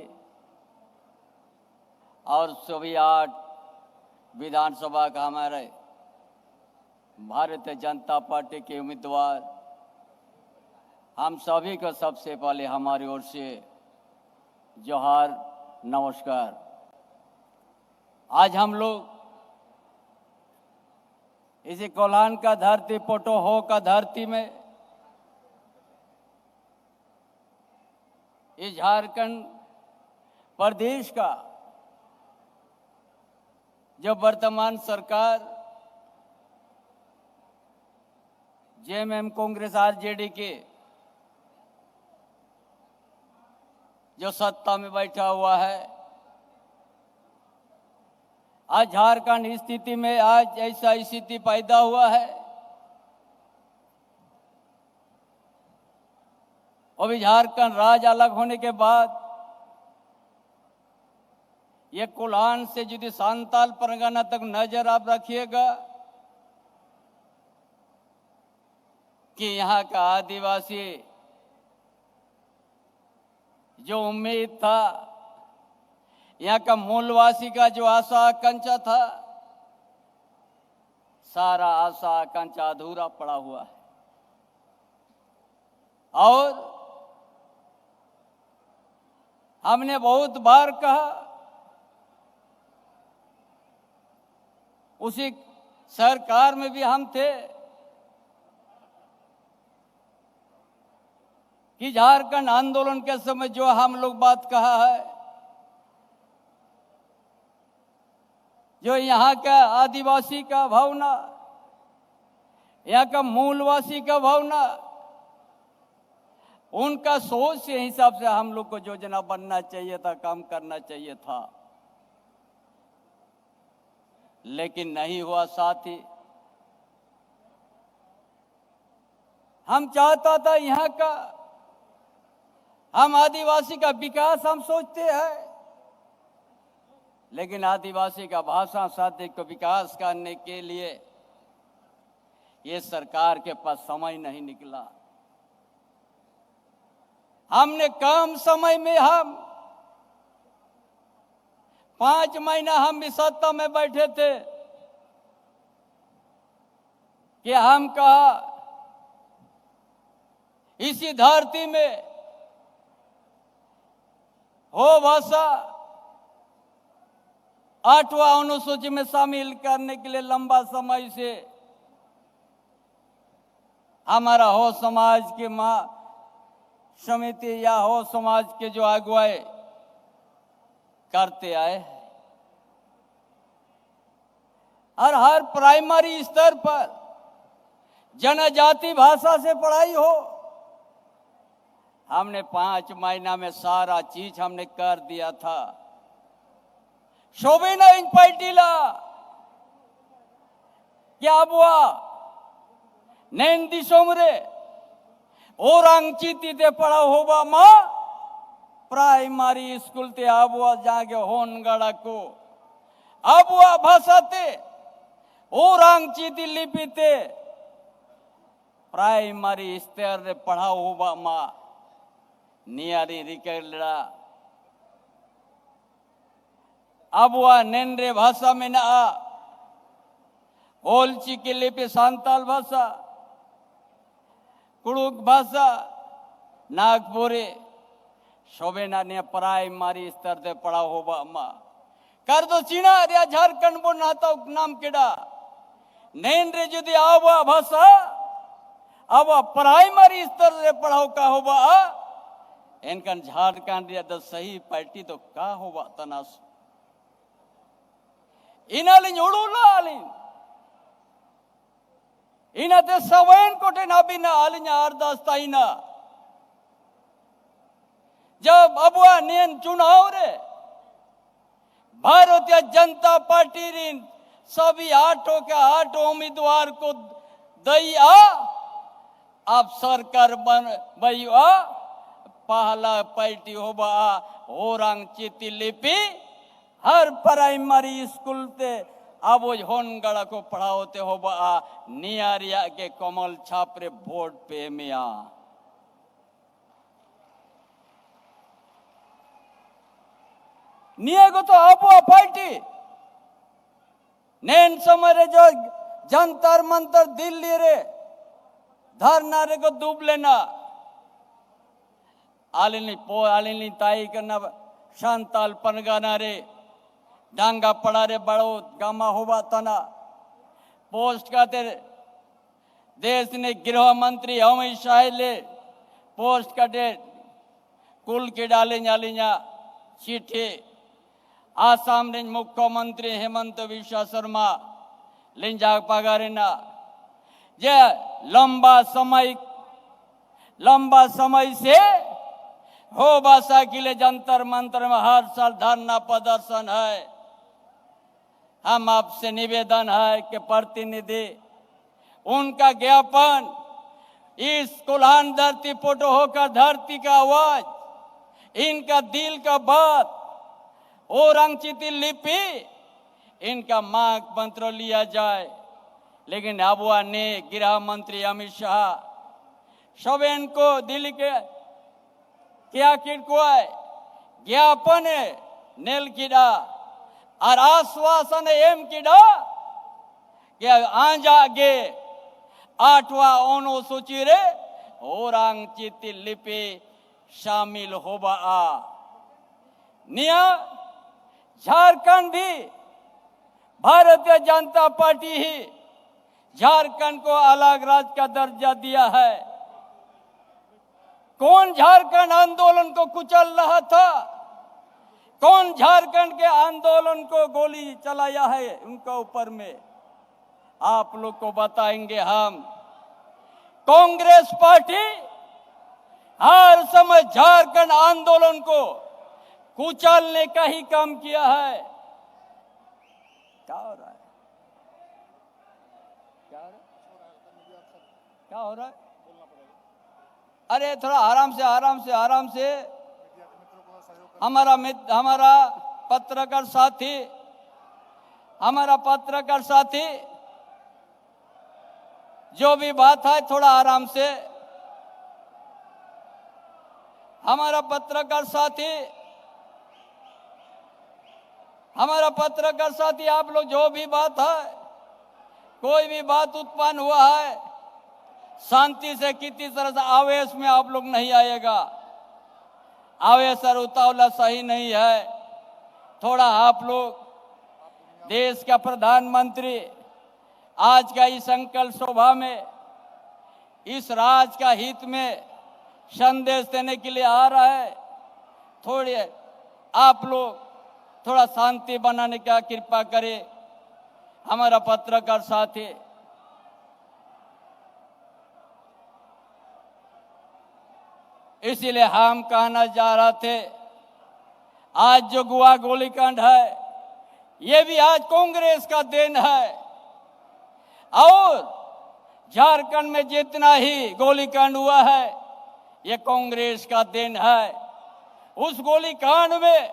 और सभी 8 विधानसभा का हमारे भारतीय जनता पार्टी के उम्मीदवार, हम सभी को सबसे पहले हमारी ओर से जोहार, नमस्कार। आज हम लोग इसी कोल्हान का धरती पोटोहो का धरती में इस झारखंड प्रदेश का जो वर्तमान सरकार जेएमएम कांग्रेस आरजेडी के जो सत्ता में बैठा हुआ है। आज झारखंड स्थिति में आज ऐसा स्थिति पैदा हुआ है। अभी झारखंड राज्य अलग होने के बाद ये कोल्हान से जुदी सांताल परगना तक नजर आप रखिएगा कि यहाँ का आदिवासी जो उम्मीद था, यहाँ का मूलवासी का जो आशा आकांक्षा था, सारा आशा आकांक्षा अधूरा पड़ा हुआ है। और हमने बहुत बार कहा, उसी सरकार में भी हम थे कि झारखंड आंदोलन के समय जो हम लोग बात कहा है, जो यहाँ का आदिवासी का भावना, यहाँ का मूलवासी का भावना, उनका सोच के हिसाब से हम लोग को योजना बनना चाहिए था, काम करना चाहिए था, लेकिन नहीं हुआ। साथी, हम चाहता था यहाँ का, हम आदिवासी का विकास हम सोचते हैं, लेकिन आदिवासी का भाषा साथी को विकास करने के लिए ये सरकार के पास समय नहीं निकला। हमने कम समय में, हम 5 महीना हम भी सत्ता में बैठे थे कि हम कहा इसी धरती में हो भाषा 8वां अनुसूची में शामिल करने के लिए लंबा समय से हमारा हो समाज के समिति या हो समाज के जो अगुवाई करते आए, और हर प्राइमरी स्तर पर जनजाति भाषा से पढ़ाई हो। हमने 5 महीना में सारा चीज हमने कर दिया था। शोभेना इन पार्टीला क्या बुआ नैन दिसोमरे orang citi te पढ़ा होगा माँ प्राइमरी स्कूल ते आबुआ जाके होनगढ़ा को आबुआ भाषा ते orang citi लिपि ते प्राइमरी स्तर रे पढ़ा होगा माँ नियारी रिकेलड़ा आबुआ नेन्रे भाषा में ना ओलची के लिपि सांताल भाषा, कुड़ुक भाषा, नागपुरी शोभेना ने प्राइमरी स्तर से पढ़ा होगा अम्मा कर दो चीना या झारखंड बो नाता नाम केड़ा नैन रे जुदी आवा भाषा आवा प्राइमरी स्तर से पढ़ाओ का होगा इनकन झारखंड या तो सही पार्टी तो का होगा तनास इनालिन उड़ूला आलिन इनाते सवैन कोटे ना बिना आलिन्या अरदास्ता इना जब अबुआ नेन चुनाव रे भारतीय जनता पार्टी रिन सभी 8 के 8 उम्मीदवार को दैया अब सरकार बन भैया पहला पार्टी होबा होरंग चिति लिपि हर प्राइमरी स्कूल ते अब होनगढ़ को पढ़ाओते होबा नियारिया के कमल छापरे वोट पे मिया नियगो तो अबुआ पार्टी नैन समय रे जो जंतर मंतर दिल्ली रे धरना रे को डूब लेना आलिनी ताई करना शांताल पनगाना रे डांगा पड़ा रे बड़ो गामा होवा तना पोस्ट करते देश ने गृह मंत्री अमित शाह ले पोस्ट करते कुल के डाले जालिया चिट्ठी आसाम रे मुख्यमंत्री हेमंत विश्व शर्मा लिंजा पगारेना जे लंबा समय से हो भाषा के लिए जंतर मंतर में हर साल धरना प्रदर्शन है। हम आपसे निवेदन है कि प्रतिनिधि उनका ज्ञापन इस कोल्हान धरती फोटो होकर धरती का आवाज, इनका दिल का बात और अंकित लिपि, इनका मांग पत्र लिया जाए। लेकिन अब ने गृह मंत्री अमित शाह सब इनको दिल्ली के क्या किड़को है ज्ञापन नेल किड़ा और आश्वासन एम किड़ा कि आज आगे 8वां अनुसूची रे और अंकित लिपि शामिल होबा निया झारखंड भी भारतीय जनता पार्टी ही झारखंड को अलग राज्य का दर्जा दिया है। कौन झारखंड आंदोलन को कुचल रहा था? कौन झारखंड के आंदोलन को गोली चलाया है उनका ऊपर में? आप लोग को बताएंगे हम। कांग्रेस पार्टी हर समय झारखंड आंदोलन को कुचलने का ही काम किया है। क्या हो रहा है? क्या हो रहा है? अरे थोड़ा आराम से हमारा पत्रकार साथी जो भी बात है थोड़ा आराम से। हमारा पत्रकार साथी आप लोग जो भी बात है, कोई भी बात उत्पन्न हुआ है, शांति से किसी तरह से आवेश में आप लोग नहीं आएगा। आवेश और उतावला सही नहीं है। थोड़ा आप लोग देश का प्रधानमंत्री आज का इस संकल्प सभा में इस राज्य का हित में संदेश देने के लिए आ रहा है। थोड़े आप लोग थोड़ा शांति बनाने का कृपा करें। हमारा पत्रकार साथी इसीलिए हम कहना जा रहे थे, आज जो गोवा गोलीकांड है ये भी आज कांग्रेस का देन है। और झारखंड में जितना ही गोलीकांड हुआ है ये कांग्रेस का देन है। उस गोलीकांड में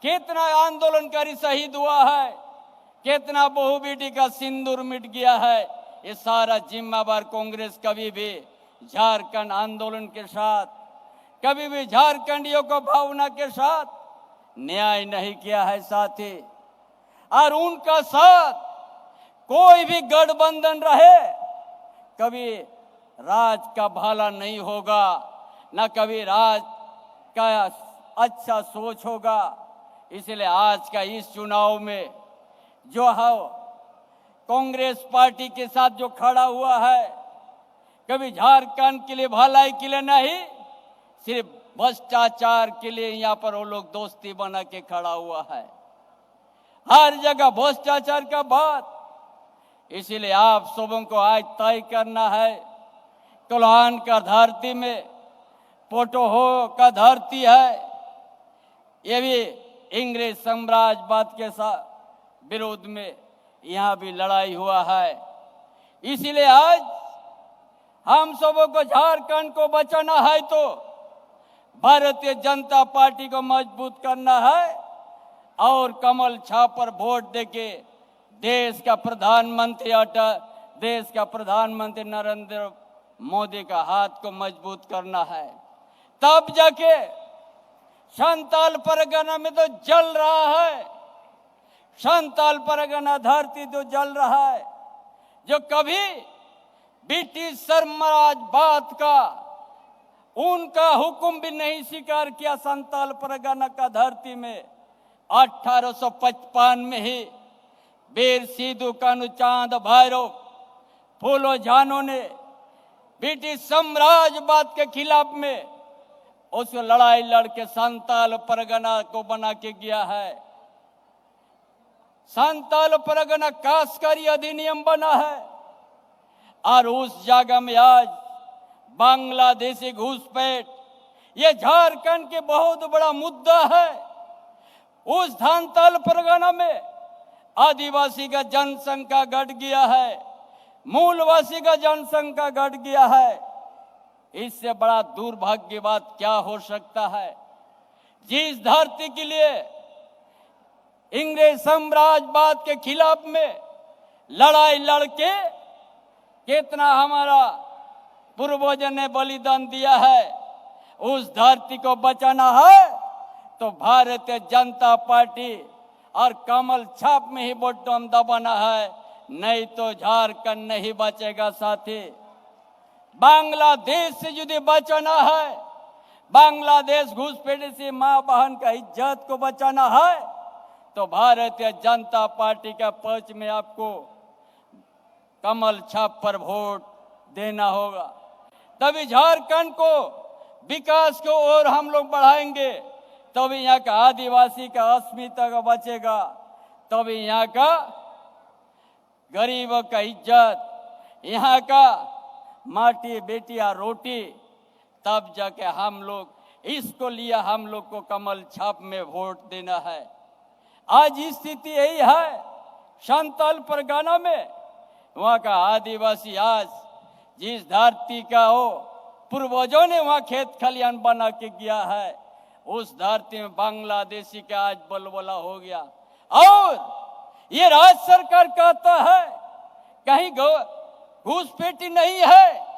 कितना आंदोलनकारी शहीद हुआ है, कितना बहू बेटी का सिंदूर मिट गया है, ये सारा जिम्मेवार कांग्रेस कभी भी झारखंड आंदोलन के साथ, कभी भी झारखंडियों को भावना के साथ न्याय नहीं किया है साथी। और उनका साथ कोई भी गठबंधन रहे, कभी राज का भला नहीं होगा, न कभी राज का अच्छा सोच होगा। इसलिए आज का इस चुनाव में जो है कांग्रेस पार्टी के साथ जो खड़ा हुआ है, कभी झारखंड के लिए भलाई के लिए नहीं, सिर्फ भ्रष्टाचार के लिए यहाँ पर वो लोग दोस्ती बना के खड़ा हुआ है। हर जगह भ्रष्टाचार का बात। इसीलिए आप सबों को आज तय करना है, कोल्हान का धरती में पोटोहो का धरती है, ये भी इंग्रेज साम्राज्यवाद के साथ विरोध में यहाँ भी लड़ाई हुआ है। इसीलिए आज हम सबों को झारखंड को बचाना है तो भारतीय जनता पार्टी को मजबूत करना है और कमल छाप पर वोट देके देश का प्रधानमंत्री नरेंद्र मोदी का हाथ को मजबूत करना है। तब जाके संताल परगना में तो जल रहा है, संताल परगना धरती तो जल रहा है, जो कभी ब्रिटिश साम्राज्यवाद का उनका हुक्म भी नहीं स्वीकार किया। संताल परगना का धरती में 1855 में ही वीर सिद्धू कान्हू चांद भैरव फूलो झानो ने ब्रिटिश साम्राज्यवाद के खिलाफ में उस लड़ाई लड़के संताल परगना को बना के गया है। संताल परगना काशकारी अधिनियम बना है और उस जगह में आज बांग्लादेशी घुसपैठ ये झारखंड के बहुत बड़ा मुद्दा है। उस धानताल परगना में आदिवासी का जनसंख्या घट गया है, मूलवासी का जनसंख्या घट गया है। इससे बड़ा दुर्भाग्य की बात क्या हो सकता है। जिस धरती के लिए इंग्रेज साम्राज्यवाद के खिलाफ में लड़ाई लड़के कितना हमारा पूर्वजों ने बलिदान दिया है, उस धरती को बचाना है तो भारतीय जनता पार्टी और कमल छाप में ही बटन दबाना है, नहीं तो झारखंड नहीं बचेगा साथी। बांग्लादेश से यदि बचाना है, बांग्लादेश घुसपैठी से मां बहन का इज्जत को बचाना है तो भारतीय जनता पार्टी का पक्ष में आपको कमल छाप पर वोट देना होगा। तभी झारखंड को विकास को और हम लोग बढ़ाएंगे, तभी यहाँ का आदिवासी का अस्मिता का बचेगा, तभी यहाँ का गरीबों का इज्जत, यहाँ का माटी बेटिया रोटी, तब जाके हम लोग इसको लिया हम लोग को कमल छाप में वोट देना है। आज स्थिति यही है। संताल परगना में वहाँ का आदिवासी आज जिस धरती का हो पूर्वजों ने वहाँ खेत खलियान बना के गया है, उस धरती में बांग्लादेशी का आज बलबला हो गया। और ये राज्य सरकार कहता है कहीं घुसपैठी नहीं है।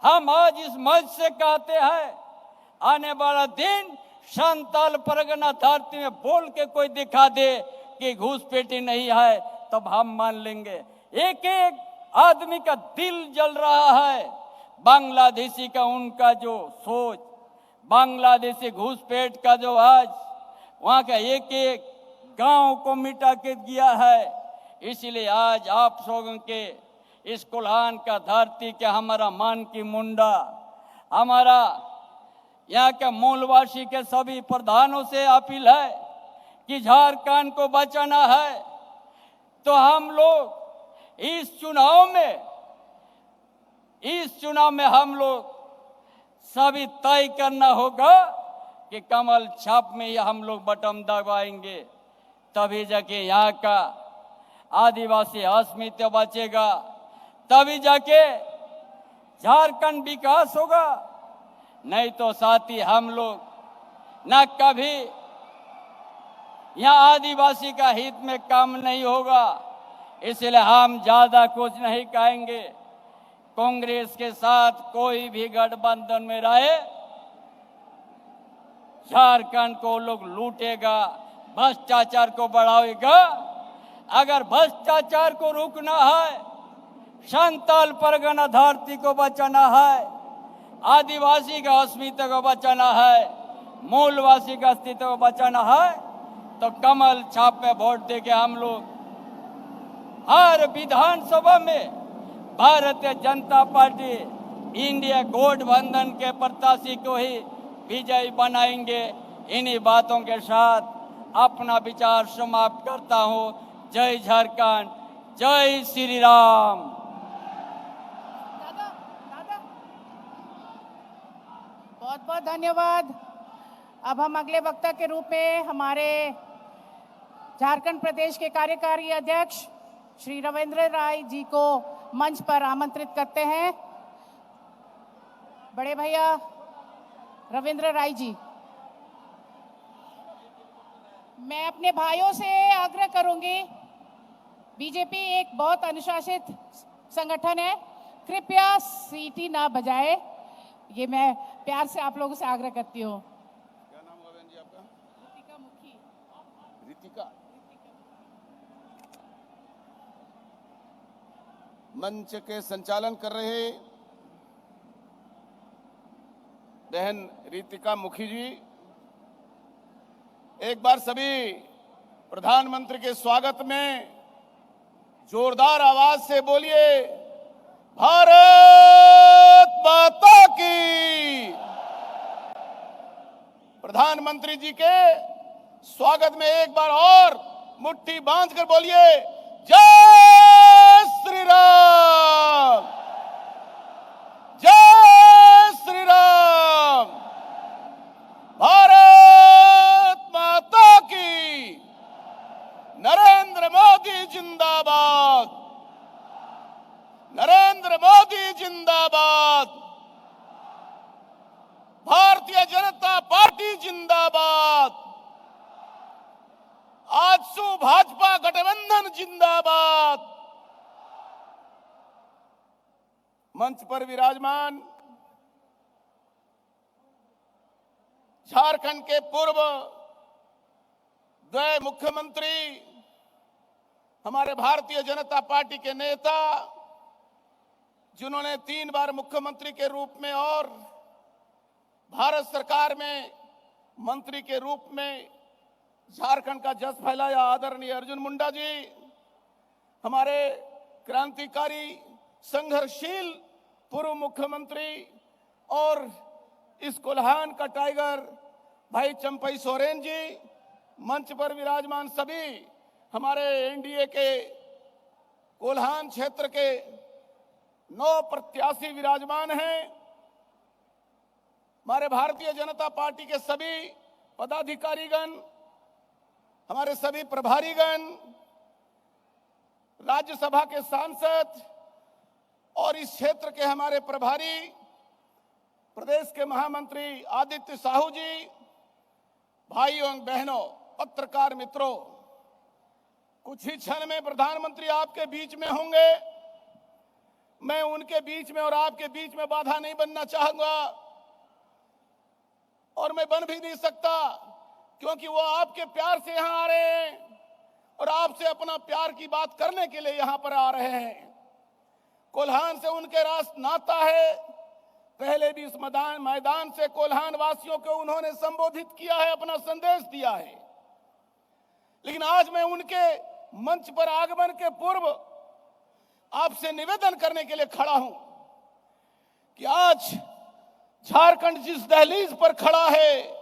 हम आज इस मंच से कहते हैं आने वाला दिन संताल परगना धरती में बोल के कोई दिखा दे कि घुसपैठी नहीं है, तब हम मान लेंगे। एक एक आदमी का दिल जल रहा है। बांग्लादेशी का उनका जो सोच, बांग्लादेशी घुसपैठ का जो आज वहाँ का एक एक गांव को मिटा के दिया है। इसीलिए आज आप लोगों के इस कोल्हान का धरती के हमारा मान की मुंडा, हमारा यहाँ के मूलवासी के सभी प्रधानों से अपील है कि झारखंड को बचाना है तो हम लोग इस चुनाव में हम लोग सभी तय करना होगा कि कमल छाप में हम लोग बटन दबाएंगे, तभी जाके यहाँ का आदिवासी अस्मिता बचेगा, तभी जाके झारखंड विकास होगा। नहीं तो साथी हम लोग न कभी यहाँ आदिवासी का हित में काम नहीं होगा। इसलिए हम ज्यादा कुछ नहीं कहेंगे। कांग्रेस के साथ कोई भी गठबंधन में रहे, झारखंड को लोग लूटेगा, भ्रष्टाचार को बढ़ाएगा। अगर भ्रष्टाचार को रोकना है, संताल परगना धरती को बचाना है, आदिवासी का अस्मिता को बचाना है, मूलवासी का अस्तित्व को बचाना है, तो कमल छाप में वोट देके हम लोग हर विधानसभा में भारतीय जनता पार्टी इंडिया गठबंधन के प्रत्याशी को ही विजयी बनाएंगे। इन्हीं बातों के साथ अपना विचार समाप्त करता हूं। जय झारखंड, जय श्री राम। बहुत बहुत धन्यवाद। अब हम अगले वक्ता के रूप में हमारे झारखंड प्रदेश के कार्यकारी अध्यक्ष श्री रविंद्र राय जी को मंच पर आमंत्रित करते हैं। बड़े भैया रविंद्र राय जी, मैं अपने भाइयों से आग्रह करूंगी, बीजेपी एक बहुत अनुशासित संगठन है, कृपया सीटी ना बजाए। ये मैं प्यार से आप लोगों से आग्रह करती हूँ। क्या नाम होगा बहन जी आपका? रितिका मुखी। रितिका। मंच के संचालन कर रहे बहन रितिका मुखी जी, एक बार सभी प्रधानमंत्री के स्वागत में जोरदार आवाज से बोलिए, भारत माता की। प्रधानमंत्री जी के स्वागत में एक बार और मुट्ठी बांधकर बोलिए, जय श्री राम, जय श्री राम। गठबंधन जिंदाबाद। मंच पर विराजमान झारखंड के पूर्व द्वय मुख्यमंत्री, हमारे भारतीय जनता पार्टी के नेता, जिन्होंने 3 बार मुख्यमंत्री के रूप में और भारत सरकार में मंत्री के रूप में झारखंड का जस फैलाया, आदरणीय अर्जुन मुंडा जी, हमारे क्रांतिकारी संघर्षशील पूर्व मुख्यमंत्री और इस कोल्हान का टाइगर भाई चंपई सोरेन जी, मंच पर विराजमान सभी हमारे एनडीए के कोल्हान क्षेत्र के 9 प्रत्याशी विराजमान हैं, हमारे भारतीय जनता पार्टी के सभी पदाधिकारीगण, हमारे सभी प्रभारीगण, राज्यसभा के सांसद और इस क्षेत्र के हमारे प्रभारी प्रदेश के महामंत्री आदित्य साहू जी, भाइयों एवं बहनों, पत्रकार मित्रों, कुछ ही क्षण में प्रधानमंत्री आपके बीच में होंगे। मैं उनके बीच में और आपके बीच में बाधा नहीं बनना चाहूंगा और मैं बन भी नहीं सकता, क्योंकि वो आपके प्यार से यहां आ रहे हैं और आपसे अपना प्यार की बात करने के लिए यहां पर आ रहे हैं। कोल्हान से उनके राष्ट्र नाता है, पहले भी इस मैदान से कोल्हान वासियों को उन्होंने संबोधित किया है, अपना संदेश दिया है। लेकिन आज मैं उनके मंच पर आगमन के पूर्व आपसे निवेदन करने के लिए खड़ा हूं कि आज झारखंड जिस दहलीज पर खड़ा है,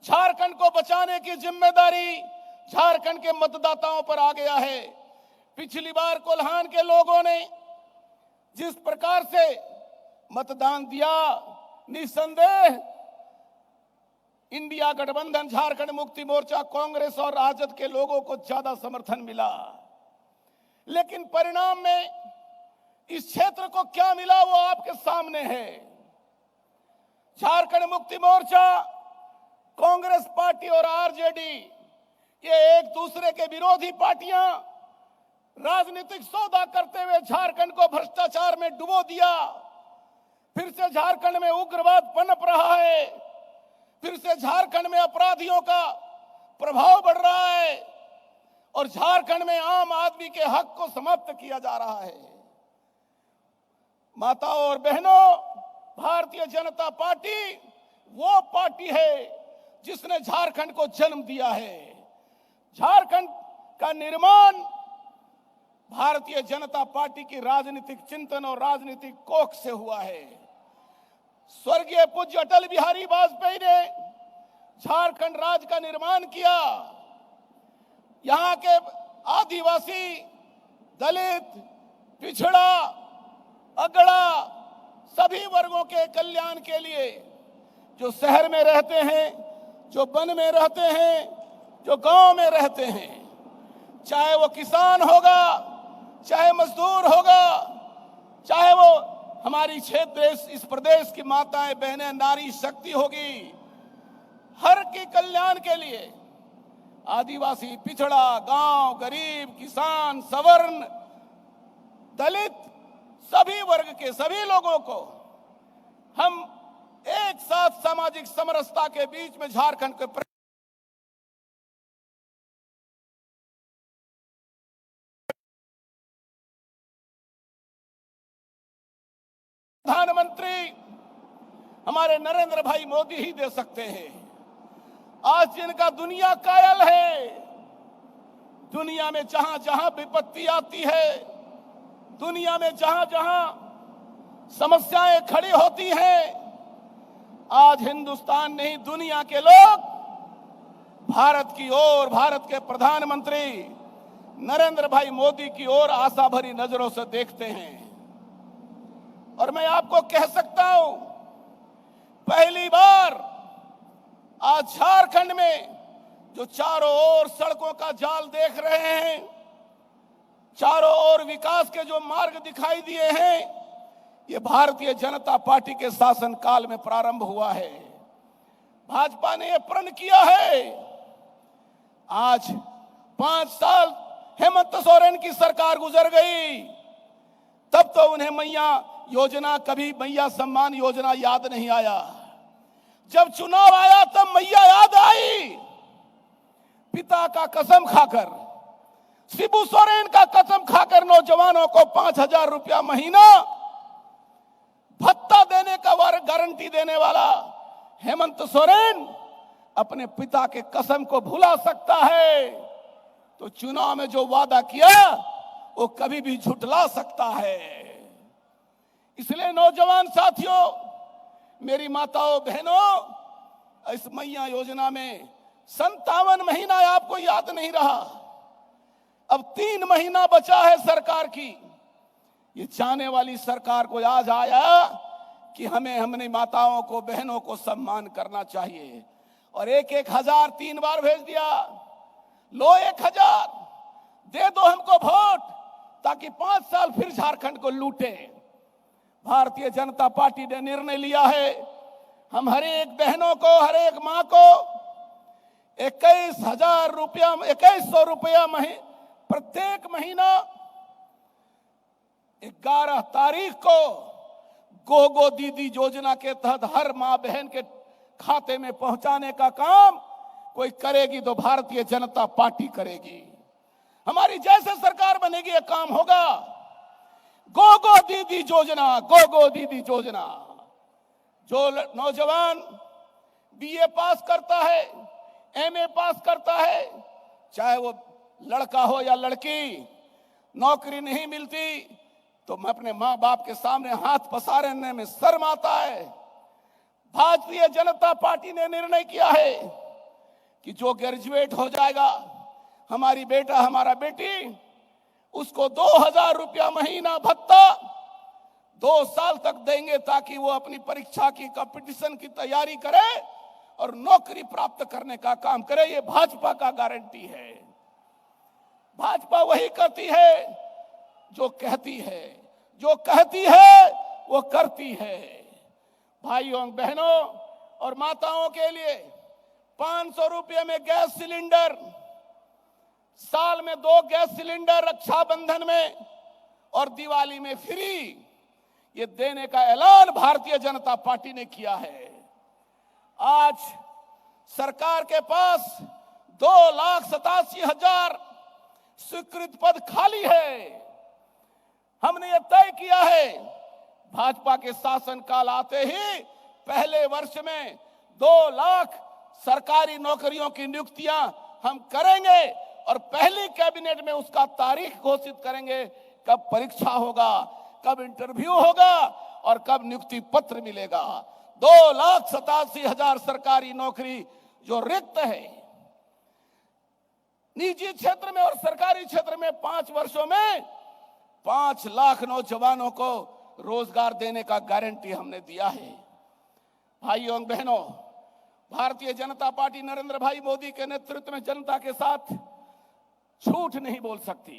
झारखंड को बचाने की जिम्मेदारी झारखंड के मतदाताओं पर आ गया है। पिछली बार कोल्हान के लोगों ने जिस प्रकार से मतदान दिया, निसंदेह इंडिया गठबंधन, झारखंड मुक्ति मोर्चा, कांग्रेस और राजद के लोगों को ज्यादा समर्थन मिला। लेकिन परिणाम में इस क्षेत्र को क्या मिला वो आपके सामने है। झारखंड मुक्ति मोर्चा, कांग्रेस पार्टी और आरजेडी, ये एक दूसरे के विरोधी पार्टियां राजनीतिक सौदा करते हुए झारखंड को भ्रष्टाचार में डुबो दिया। फिर से झारखंड में उग्रवाद पनप रहा है, फिर से झारखंड में अपराधियों का प्रभाव बढ़ रहा है और झारखंड में आम आदमी के हक को समाप्त किया जा रहा है। माताओं और बहनों, भारतीय जनता पार्टी वो पार्टी है जिसने झारखंड को जन्म दिया है। झारखंड का निर्माण भारतीय जनता पार्टी की राजनीतिक चिंतन और राजनीतिक कोख से हुआ है। स्वर्गीय पूज्य अटल बिहारी वाजपेयी ने झारखंड राज्य का निर्माण किया। यहां के आदिवासी, दलित, पिछड़ा, अगड़ा सभी वर्गों के कल्याण के लिए, जो शहर में रहते हैं, जो वन में रहते हैं, जो गांव में रहते हैं, चाहे वो किसान होगा, चाहे मजदूर होगा, चाहे वो हमारी क्षेत्र, इस प्रदेश की माताएं बहनें, नारी शक्ति होगी, हर के कल्याण के लिए आदिवासी, पिछड़ा, गांव, गरीब, किसान, सवर्ण, दलित, सभी वर्ग के सभी लोगों को हम एक साथ सामाजिक समरसता के बीच में झारखंड के प्रधानमंत्री हमारे नरेंद्र भाई मोदी ही दे सकते हैं। आज जिनका दुनिया कायल है, दुनिया में जहां जहां विपत्ति आती है, दुनिया में जहां जहां समस्याएं खड़ी होती हैं, आज हिंदुस्तान नहीं दुनिया के लोग भारत की ओर, भारत के प्रधानमंत्री नरेंद्र भाई मोदी की ओर आशा भरी नजरों से देखते हैं। और मैं आपको कह सकता हूं, पहली बार आज झारखंड में जो चारों ओर सड़कों का जाल देख रहे हैं, चारों ओर विकास के जो मार्ग दिखाई दिए हैं, ये भारतीय जनता पार्टी के शासनकाल में प्रारंभ हुआ है। भाजपा ने यह प्रण किया है। आज 5 साल हेमंत सोरेन की सरकार गुजर गई, तब तो उन्हें मैया योजना, कभी मैया सम्मान योजना याद नहीं आया। जब चुनाव आया तब मैया याद आई। पिता का कसम खाकर, शिबू सोरेन का कसम खाकर नौजवानों को 5,000 रुपया महीना भत्ता देने का गारंटी देने वाला हेमंत सोरेन अपने पिता के कसम को भुला सकता है तो चुनाव में जो वादा किया वो कभी भी झुठला सकता है। इसलिए नौजवान साथियों, मेरी माताओं बहनों, इस मैया योजना में 57 महीना आपको याद नहीं रहा, अब 3 महीना बचा है सरकार की। ये जाने वाली सरकार को याद आया कि हमें अपनी माताओं को, बहनों को सम्मान करना चाहिए और 1,000 3 बार भेज दिया। लो 1,000 दे दो हमको वोट ताकि 5 साल फिर झारखंड को लूटे। भारतीय जनता पार्टी ने निर्णय लिया है, हम हर एक बहनों को, हर एक मां को 21,000 रुपया, 2,100 रुपया प्रत्येक महीना 11 तारीख को गो दीदी योजना के तहत हर मां बहन के खाते में पहुंचाने का काम कोई करेगी तो भारतीय जनता पार्टी करेगी। हमारी जैसे सरकार बनेगी ये काम होगा। गो दीदी योजना, गो दीदी योजना। जो नौजवान बीए पास करता है, एमए पास करता है, चाहे वो लड़का हो या लड़की, नौकरी नहीं मिलती तो मैं अपने माँ बाप के सामने हाथ पसारने में शर्म आता है। भारतीय जनता पार्टी ने निर्णय किया है कि जो ग्रेजुएट हो जाएगा, हमारी बेटा, हमारा बेटी, उसको 2,000 रुपया महीना भत्ता 2 साल तक देंगे ताकि वो अपनी परीक्षा की, कंपटीशन की तैयारी करे और नौकरी प्राप्त करने का काम करे। ये भाजपा का गारंटी है। भाजपा वही करती है जो कहती है, जो कहती है वो करती है। भाइयों बहनों और माताओं के लिए 500 रुपये में गैस सिलेंडर, साल में 2 गैस सिलेंडर रक्षाबंधन में और दिवाली में फ्री, ये देने का ऐलान भारतीय जनता पार्टी ने किया है। आज सरकार के पास 2,87,000 स्वीकृत पद खाली है। हमने ये तय किया है, भाजपा के शासनकाल आते ही पहले वर्ष में 2 लाख सरकारी नौकरियों की नियुक्तियां हम करेंगे और पहली कैबिनेट में उसका तारीख घोषित करेंगे, कब परीक्षा होगा, कब इंटरव्यू होगा और कब नियुक्ति पत्र मिलेगा। 2,87,000 सरकारी नौकरी जो रिक्त है, निजी क्षेत्र में और सरकारी क्षेत्र में 5 वर्षों में 5 लाख नौजवानों को रोजगार देने का गारंटी हमने दिया है। भाइयों बहनों, भारतीय जनता पार्टी नरेंद्र भाई मोदी के नेतृत्व में जनता के साथ झूठ नहीं बोल सकती।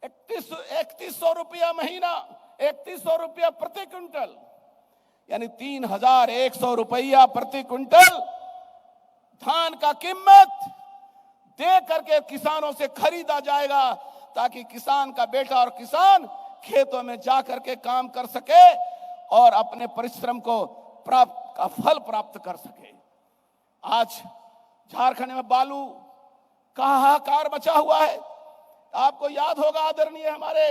3100 रुपया महीना, 3100 रुपया प्रति क्विंटल, यानी 3,100 रुपया प्रति क्विंटल धान का कीमत दे करके किसानों से खरीदा जाएगा ताकि किसान का बेटा और किसान खेतों में जा करके काम कर सके और अपने परिश्रम को का फल प्राप्त कर सके। आज झारखंड में बालू का हाहाकार मचा हुआ है। आपको याद होगा, आदरणीय हमारे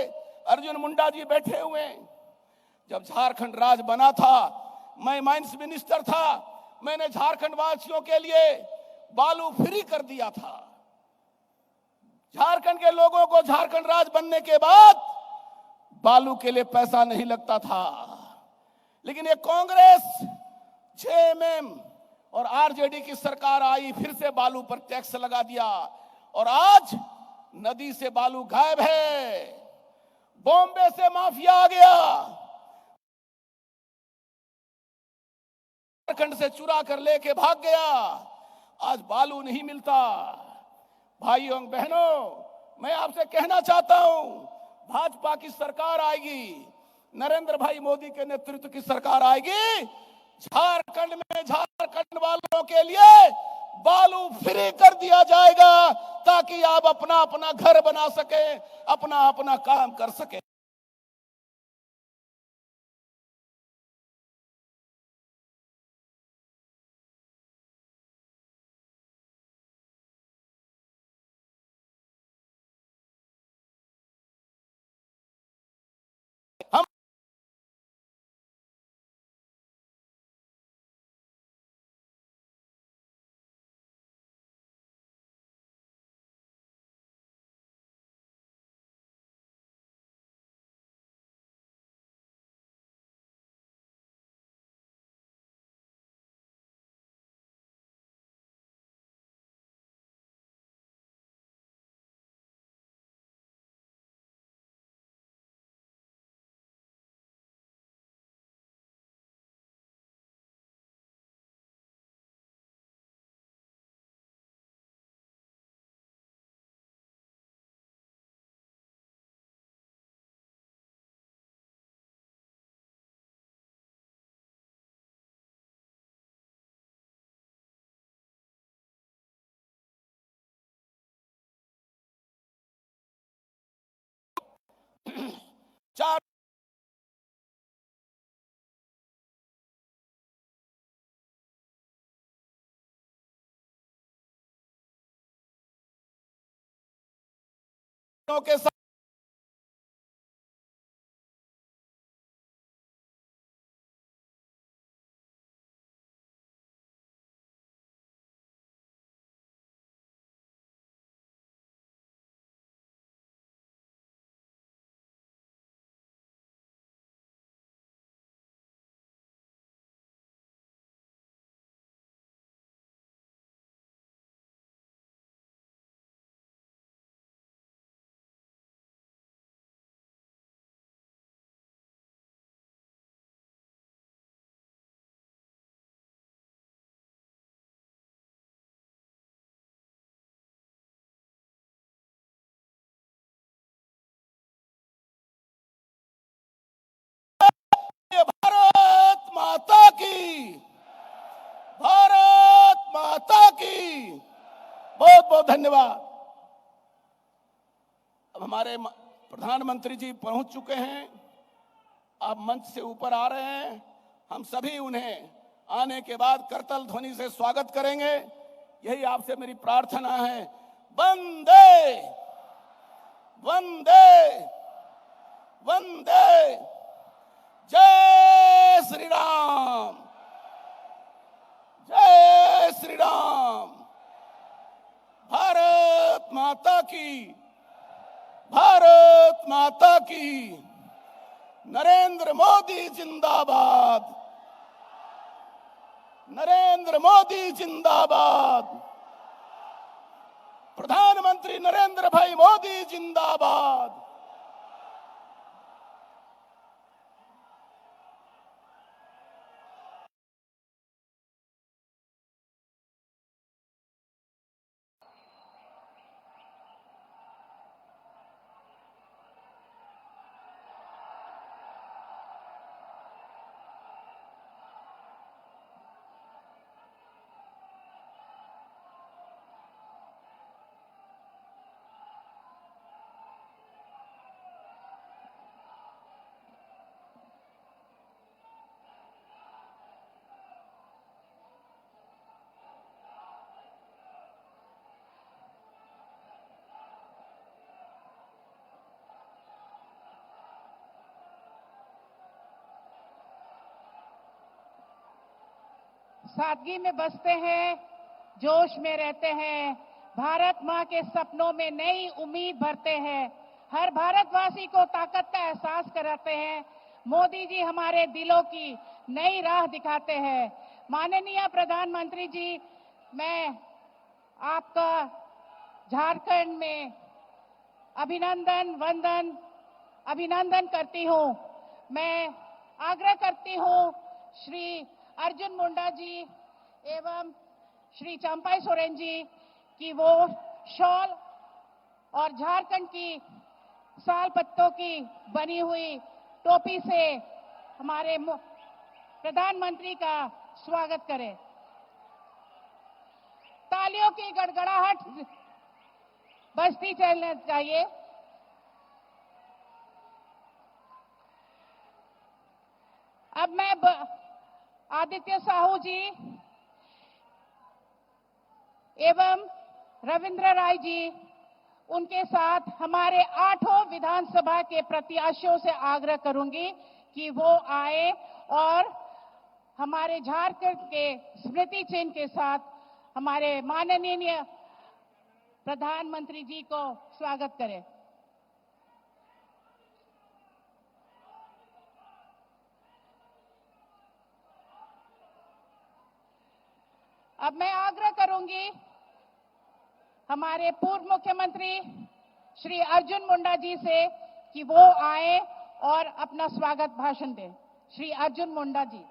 अर्जुन मुंडा जी बैठे हुए, जब झारखंड राज्य बना था, मैं माइंस मिनिस्टर था, मैंने झारखंड वासियों के लिए बालू फ्री कर दिया था। झारखंड के लोगों को झारखंड राज्य बनने के बाद बालू के लिए पैसा नहीं लगता था, लेकिन ये कांग्रेस, जेएमएम और आरजेडी की सरकार आई, फिर से बालू पर टैक्स लगा दिया और आज नदी से बालू गायब है। बॉम्बे से माफिया आ गया, झारखंड से चुरा कर लेके भाग गया, आज बालू नहीं मिलता। भाइयों बहनों, मैं आपसे कहना चाहता हूं, भाजपा की सरकार आएगी, नरेंद्र भाई मोदी के नेतृत्व की सरकार आएगी, झारखंड में झारखंड वालों के लिए बालू फ्री कर दिया जाएगा ताकि आप अपना अपना घर बना सके, अपना अपना काम कर सके। हम चार के साथ भारत माता की, भारत माता की बहुत बहुत धन्यवाद। अब हमारे प्रधानमंत्री जी पहुंच चुके हैं, आप मंच से ऊपर आ रहे हैं। हम सभी उन्हें आने के बाद करतल ध्वनि से स्वागत करेंगे। यही आपसे मेरी प्रार्थना है। वंदे वंदे वंदे, जय श्री राम, जय श्री राम। भारत माता की, भारत माता की। नरेंद्र मोदी जिंदाबाद, नरेंद्र मोदी जिंदाबाद। प्रधानमंत्री नरेंद्र भाई मोदी जिंदाबाद। सादगी में बसते हैं, जोश में रहते हैं, भारत माँ के सपनों में नई उम्मीद भरते हैं, हर भारतवासी को ताकत का एहसास कराते हैं। मोदी जी हमारे दिलों की नई राह दिखाते हैं। माननीय प्रधानमंत्री जी, मैं आपका झारखंड में अभिनंदन करती हूँ। मैं आग्रह करती हूँ श्री अर्जुन मुंडा जी एवं श्री चंपाई सोरेन जी कि वो शॉल और झारखंड की साल पत्तों की बनी हुई टोपी से हमारे प्रधानमंत्री का स्वागत करें। तालियों की गड़गड़ाहट बस्ती चलना चाहिए। अब मैं आदित्य साहू जी एवं रविंद्र राय जी उनके साथ हमारे 8 विधानसभा के प्रत्याशियों से आग्रह करूंगी कि वो आए और हमारे झारखंड के स्मृति चिन्ह के साथ हमारे माननीय प्रधानमंत्री जी को स्वागत करें। अब मैं आग्रह करूंगी हमारे पूर्व मुख्यमंत्री श्री अर्जुन मुंडा जी से कि वो आए और अपना स्वागत भाषण दें। श्री अर्जुन मुंडा जी।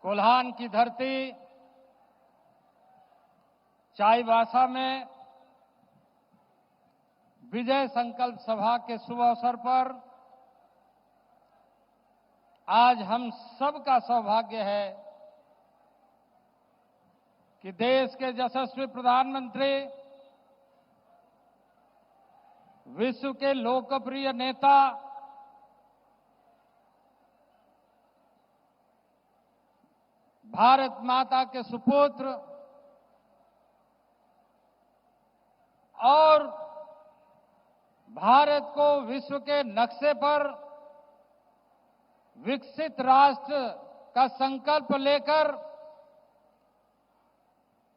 कोल्हान की धरती चाईबासा में विजय संकल्प सभा के शुभ अवसर पर आज हम सबका सौभाग्य है कि देश के यशस्वी प्रधानमंत्री, विश्व के लोकप्रिय नेता, भारत माता के सुपुत्र और भारत को विश्व के नक्शे पर विकसित राष्ट्र का संकल्प लेकर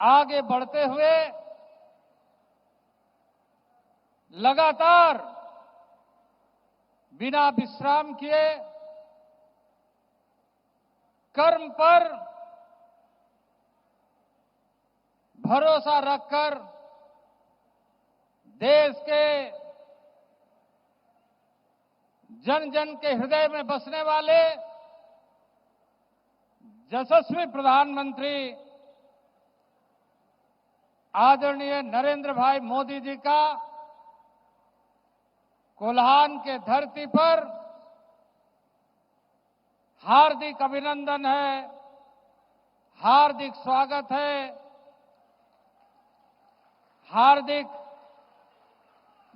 आगे बढ़ते हुए लगातार बिना विश्राम किए कर्म पर भरोसा रखकर देश के जन जन के हृदय में बसने वाले यशस्वी प्रधानमंत्री आदरणीय नरेंद्र भाई मोदी जी का कोल्हान के धरती पर हार्दिक अभिनंदन है, हार्दिक स्वागत है, हार्दिक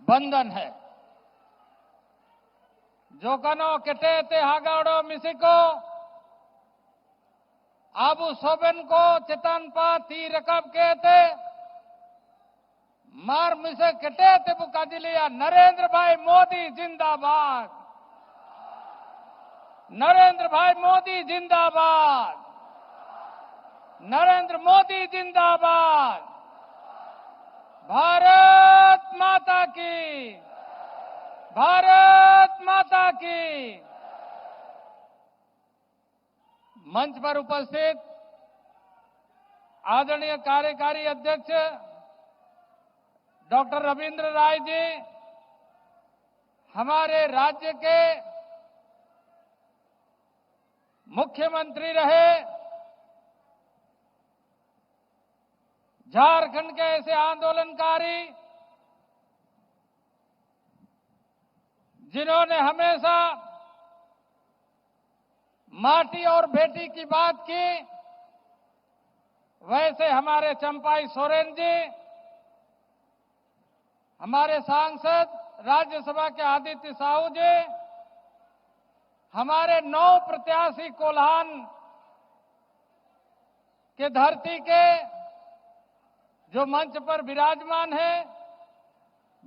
बंधन है। जो कनो केटे ते हागाड़ो मिसिको आबू सोबेन को चितन पा ती रकब कहते मार मिसे केटे ते बुका दिलिया। नरेंद्र भाई मोदी जिंदाबाद, नरेंद्र भाई मोदी जिंदाबाद, नरेंद्र मोदी जिंदाबाद। भारत माता की, भारत माता की। मंच पर उपस्थित आदरणीय कार्यकारी अध्यक्ष डॉक्टर रविंद्र राय जी, हमारे राज्य के मुख्यमंत्री रहे, झारखंड के ऐसे आंदोलनकारी जिन्होंने हमेशा माटी और बेटी की बात की, वैसे हमारे चंपाई सोरेन जी, हमारे सांसद राज्यसभा के आदित्य साहू जी, हमारे 9 प्रत्याशी कोल्हान के धरती के जो मंच पर विराजमान है,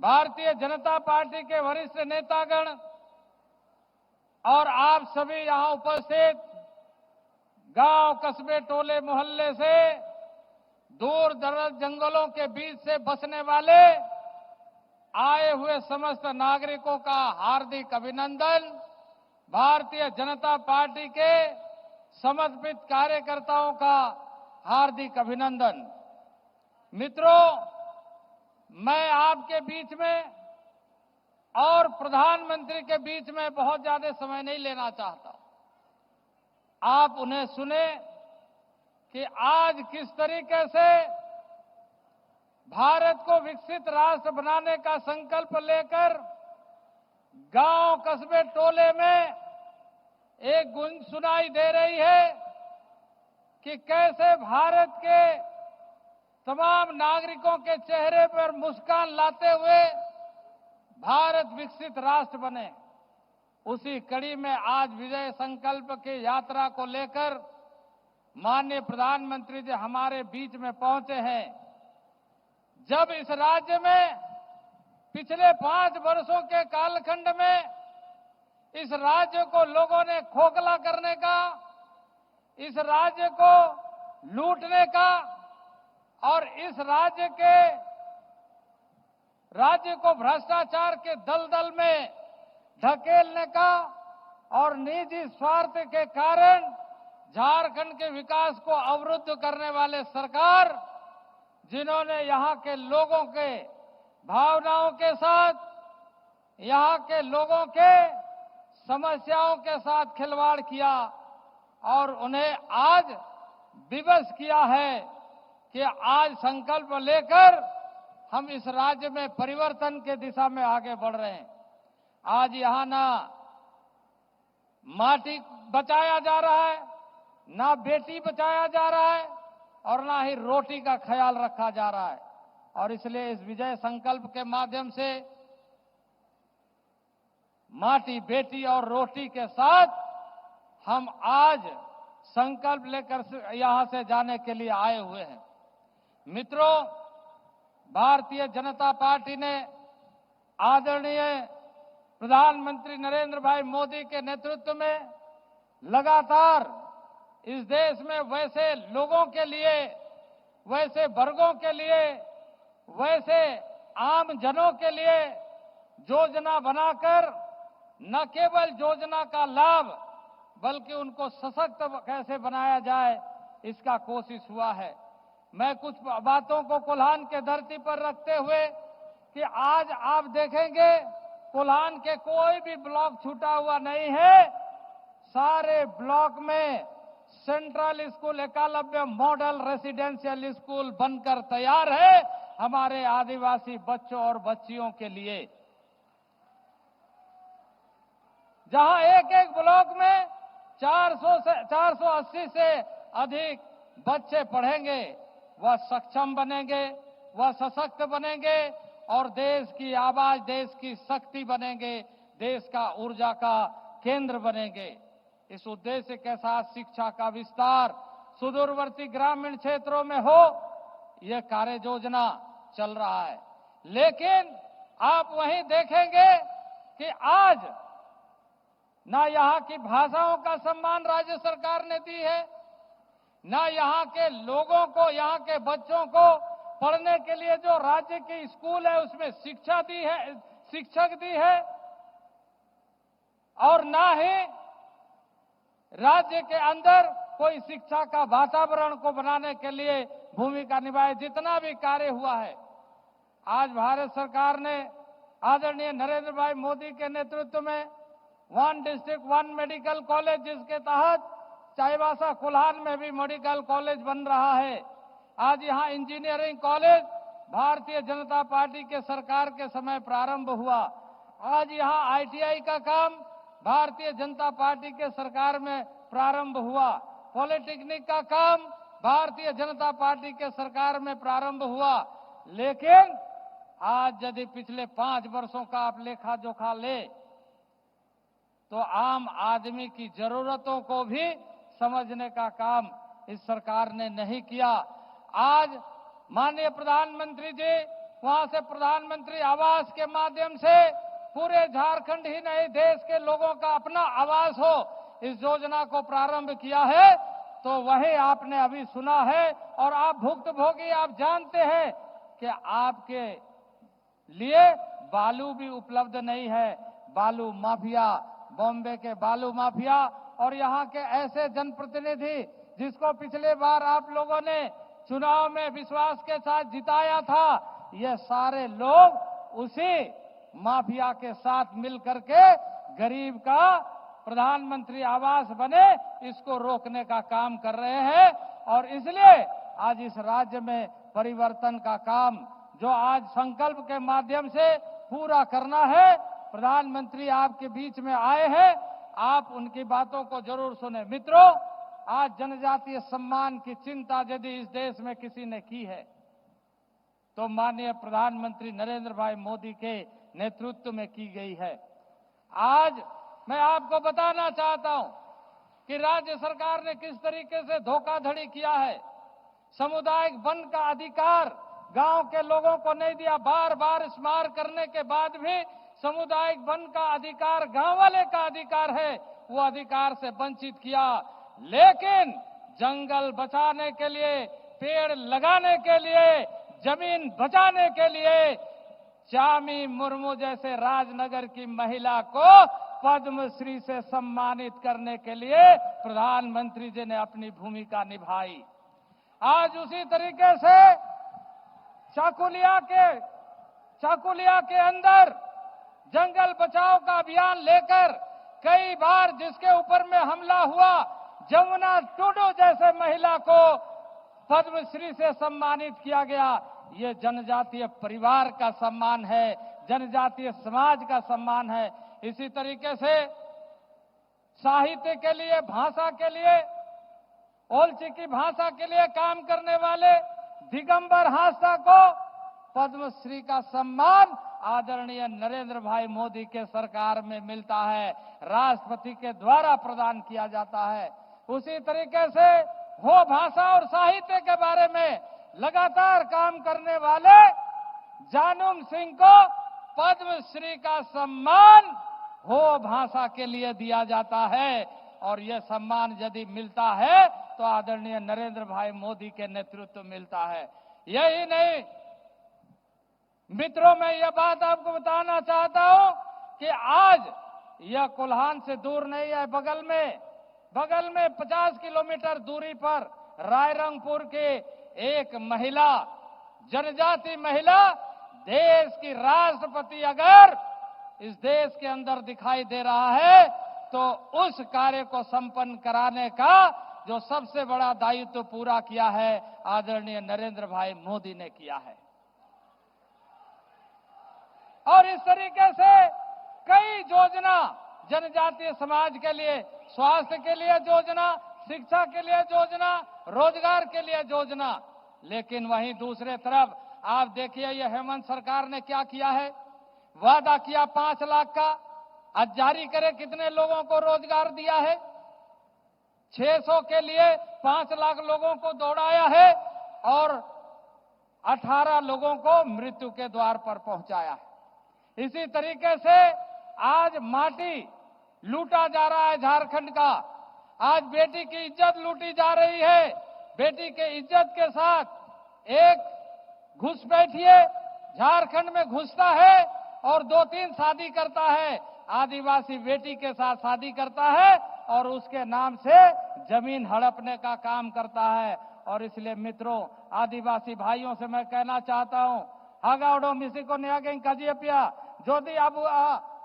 भारतीय जनता पार्टी के वरिष्ठ नेतागण और आप सभी यहां उपस्थित गांव, कस्बे, टोले, मोहल्ले से दूर दराज जंगलों के बीच से बसने वाले आए हुए समस्त नागरिकों का हार्दिक अभिनंदन। भारतीय जनता पार्टी के समर्पित कार्यकर्ताओं का हार्दिक अभिनंदन। मित्रों, मैं आपके बीच में और प्रधानमंत्री के बीच में बहुत ज्यादा समय नहीं लेना चाहता। आप उन्हें सुने कि आज किस तरीके से भारत को विकसित राष्ट्र बनाने का संकल्प लेकर गांव, कस्बे, टोले में एक गूंज सुनाई दे रही है कि कैसे भारत के तमाम नागरिकों के चेहरे पर मुस्कान लाते हुए भारत विकसित राष्ट्र बने। उसी कड़ी में आज विजय संकल्प की यात्रा को लेकर माननीय प्रधानमंत्री जी हमारे बीच में पहुंचे हैं। जब इस राज्य में पिछले 5 वर्षों के कालखंड में इस राज्य को लोगों ने खोखला करने का, इस राज्य को लूटने का और इस राज्य को भ्रष्टाचार के दलदल में ढकेलने का और निजी स्वार्थ के कारण झारखंड के विकास को अवरुद्ध करने वाले सरकार, जिन्होंने यहां के लोगों के भावनाओं के साथ, यहां के लोगों के समस्याओं के साथ खिलवाड़ किया और उन्हें आज विवश किया है कि आज संकल्प लेकर हम इस राज्य में परिवर्तन के दिशा में आगे बढ़ रहे हैं। आज यहां ना माटी बचाया जा रहा है, ना बेटी बचाया जा रहा है और ना ही रोटी का ख्याल रखा जा रहा है। और इसलिए इस विजय संकल्प के माध्यम से माटी, बेटी और रोटी के साथ हम आज संकल्प लेकर यहां से जाने के लिए आए हुए हैं। मित्रों, भारतीय जनता पार्टी ने आदरणीय प्रधानमंत्री नरेंद्र भाई मोदी के नेतृत्व में लगातार इस देश में वैसे लोगों के लिए, वैसे वर्गों के लिए, वैसे आम जनों के लिए योजना बनाकर न केवल योजना का लाभ बल्कि उनको सशक्त कैसे बनाया जाए, इसका कोशिश हुआ है। मैं कुछ बातों को कोल्हान के धरती पर रखते हुए कि आज आप देखेंगे कोल्हान के कोई भी ब्लॉक छूटा हुआ नहीं है। सारे ब्लॉक में central school, Eklavya model residential school बनकर तैयार है हमारे आदिवासी बच्चों और बच्चियों के लिए, जहां एक एक ब्लॉक में 480 से अधिक बच्चे पढ़ेंगे। वह सक्षम बनेंगे, वह सशक्त बनेंगे और देश की आवाज, देश की शक्ति बनेंगे, देश का ऊर्जा का केंद्र बनेंगे। इस उद्देश्य के साथ शिक्षा का विस्तार सुदूरवर्ती ग्रामीण क्षेत्रों में हो, यह कार्य योजना चल रहा है। लेकिन आप वहीं देखेंगे कि आज ना यहाँ की भाषाओं का सम्मान राज्य सरकार ने दी है, ना यहाँ के लोगों को, यहाँ के बच्चों को पढ़ने के लिए जो राज्य की स्कूल है उसमें शिक्षा दी है, शिक्षक दी है, और ना ही राज्य के अंदर कोई शिक्षा का वातावरण को बनाने के लिए भूमिका निभाए। जितना भी कार्य हुआ है, आज भारत सरकार ने आदरणीय नरेंद्र भाई मोदी के नेतृत्व में 1 डिस्ट्रिक्ट 1 मेडिकल कॉलेज, जिसके तहत चाईबासा कोल्हान में भी मेडिकल कॉलेज बन रहा है। आज यहाँ engineering college Bharatiya Janata party के सरकार के समय प्रारंभ हुआ। आज यहाँ आईटीआई का काम भारतीय जनता पार्टी के सरकार में प्रारंभ हुआ। पॉलिटेक्निक का काम भारतीय जनता पार्टी के सरकार में प्रारंभ हुआ। लेकिन आज यदि पिछले 5 वर्षों का आप लेखा जोखा ले तो आम आदमी की जरूरतों को भी समझने का काम इस सरकार ने नहीं किया। आज माननीय प्रधानमंत्री जी वहां से प्रधानमंत्री आवास के माध्यम से पूरे झारखंड ही नहीं, देश के लोगों का अपना आवास हो, इस योजना को प्रारंभ किया है। तो वही आपने अभी सुना है और आप भुक्तभोगी, आप जानते हैं कि आपके लिए बालू भी उपलब्ध नहीं है। बालू माफिया, बॉम्बे के बालू माफिया और यहाँ के ऐसे जनप्रतिनिधि जिसको पिछले बार आप लोगों ने चुनाव में विश्वास के साथ जिताया था, ये सारे लोग उसी माफिया के साथ मिलकर के गरीब का प्रधानमंत्री आवास बने, इसको रोकने का काम कर रहे हैं। और इसलिए आज इस राज्य में परिवर्तन का काम जो आज संकल्प के माध्यम से पूरा करना है, प्रधानमंत्री आपके बीच में आए हैं, आप उनकी बातों को जरूर सुने। मित्रों, आज जनजातीय सम्मान की चिंता यदि इस देश में किसी ने की है तो माननीय प्रधानमंत्री नरेंद्र भाई मोदी के नेतृत्व में की गई है। आज मैं आपको बताना चाहता हूं कि राज्य सरकार ने किस तरीके से धोखाधड़ी किया है। सामुदायिक वन का अधिकार गांव के लोगों को नहीं दिया। बार बार स्मार करने के बाद भी सामुदायिक वन का अधिकार गांव वाले का अधिकार है, वो अधिकार से वंचित किया। लेकिन जंगल बचाने के लिए, पेड़ लगाने के लिए, जमीन बचाने के लिए चामी मुर्मू जैसे राजनगर की महिला को पद्मश्री से सम्मानित करने के लिए प्रधानमंत्री जी ने अपनी भूमिका निभाई। आज उसी तरीके से चाकुलिया के अंदर जंगल बचाओ का अभियान लेकर कई बार जिसके ऊपर में हमला हुआ, जमुना टुडू जैसे महिला को पद्मश्री से सम्मानित किया गया। ये जनजातीय परिवार का सम्मान है, जनजातीय समाज का सम्मान है। इसी तरीके से साहित्य के लिए, भाषा के लिए, ओलची की भाषा के लिए काम करने वाले दिगंबर हांसदा को पद्मश्री का सम्मान आदरणीय नरेंद्र भाई मोदी के सरकार में मिलता है, राष्ट्रपति के द्वारा प्रदान किया जाता है। उसी तरीके से हो भाषा और साहित्य के बारे में लगातार काम करने वाले जानुम सिंह को पद्मश्री का सम्मान हो भाषा के लिए दिया जाता है। और यह सम्मान यदि मिलता है तो आदरणीय नरेंद्र भाई मोदी के नेतृत्व मिलता है। यही नहीं मित्रों, मैं यह बात आपको बताना चाहता हूं कि आज यह कोल्हान से दूर नहीं है, बगल में 50 किलोमीटर दूरी पर रायरंगपुर के एक महिला, जनजाति महिला, देश की राष्ट्रपति अगर इस देश के अंदर दिखाई दे रहा है तो उस कार्य को संपन्न कराने का जो सबसे बड़ा दायित्व पूरा किया है आदरणीय नरेंद्र भाई मोदी ने किया है। और इस तरीके से कई योजना जनजातीय समाज के लिए, स्वास्थ्य के लिए योजना, शिक्षा के लिए योजना, रोजगार के लिए योजना। लेकिन वहीं दूसरे तरफ आप देखिए ये हेमंत सरकार ने क्या किया है। वादा किया 5 लाख का, आज जारी करे कितने लोगों को रोजगार दिया है। 600 के लिए 5 लाख लोगों को दौड़ाया है और 18 लोगों को मृत्यु के द्वार पर पहुंचाया है। इसी तरीके से आज माटी लूटा जा रहा है झारखंड का। आज बेटी की इज्जत लूटी जा रही है। बेटी के इज्जत के साथ एक घुसपैठिए झारखंड में घुसता है और 2-3 शादी करता है, आदिवासी बेटी के साथ शादी करता है और उसके नाम से जमीन हड़पने का काम करता है। और इसलिए मित्रों, आदिवासी भाइयों से मैं कहना चाहता हूं, हागाउडो मिसी को न्यागे कजियपिया जोदी अब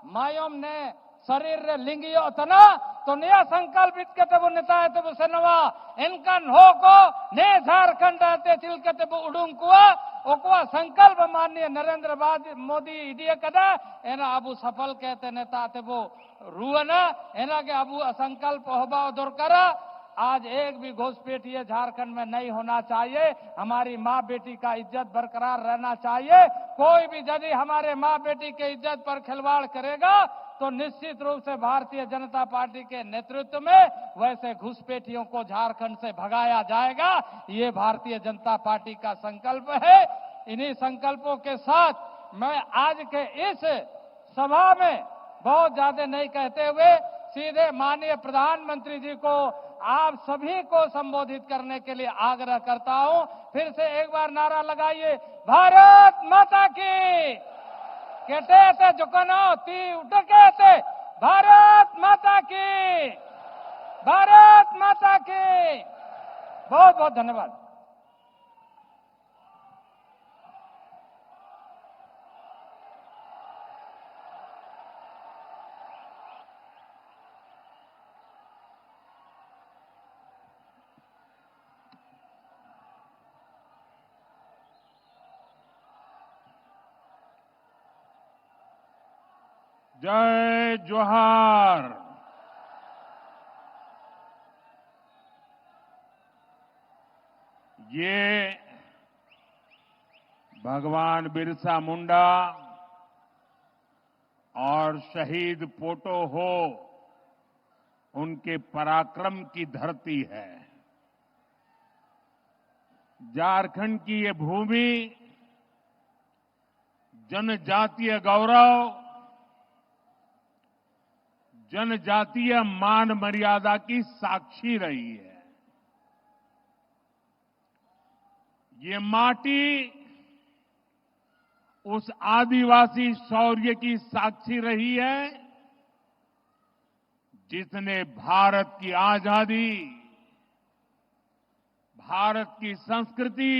मायोम ने शरीर रे लिंगियो तना तो नया संकल्पित के तब नेता है तब सेनवा इनकन हो को ने झारखंड आते चिलके तब उडुंग कुआ ओकुआ संकल्प माननीय नरेंद्र मोदी इडिया कदा एना अबू सफल कहते नेता ते वो रुअना एना के अबू असंकल्प होबा दरकारा। आज एक भी घुसपैठिए झारखंड में नहीं होना चाहिए। हमारी माँ बेटी का इज्जत बरकरार रहना चाहिए। कोई भी यदि हमारे माँ बेटी के इज्जत पर खिलवाड़ करेगा तो निश्चित रूप से भारतीय जनता पार्टी के नेतृत्व में वैसे घुसपैठियों को झारखंड से भगाया जाएगा। ये भारतीय जनता पार्टी का संकल्प है। इन्हीं संकल्पों के साथ मैं आज के इस सभा में बहुत ज्यादा नहीं कहते हुए सीधे माननीय प्रधानमंत्री जी को आप सभी को संबोधित करने के लिए आग्रह करता हूं। फिर से एक बार नारा लगाइए, भारत माता की। कहते थे जुकनो ती उठके थे, भारत माता की, भारत माता की। बहुत बहुत धन्यवाद। जय जोहार। ये भगवान बिरसा मुंडा और शहीद पोटो हो उनके पराक्रम की धरती है। झारखंड की ये भूमि जनजातीय गौरव, जनजातीय मान मर्यादा की साक्षी रही है। ये माटी उस आदिवासी शौर्य की साक्षी रही है जिसने भारत की आजादी, भारत की संस्कृति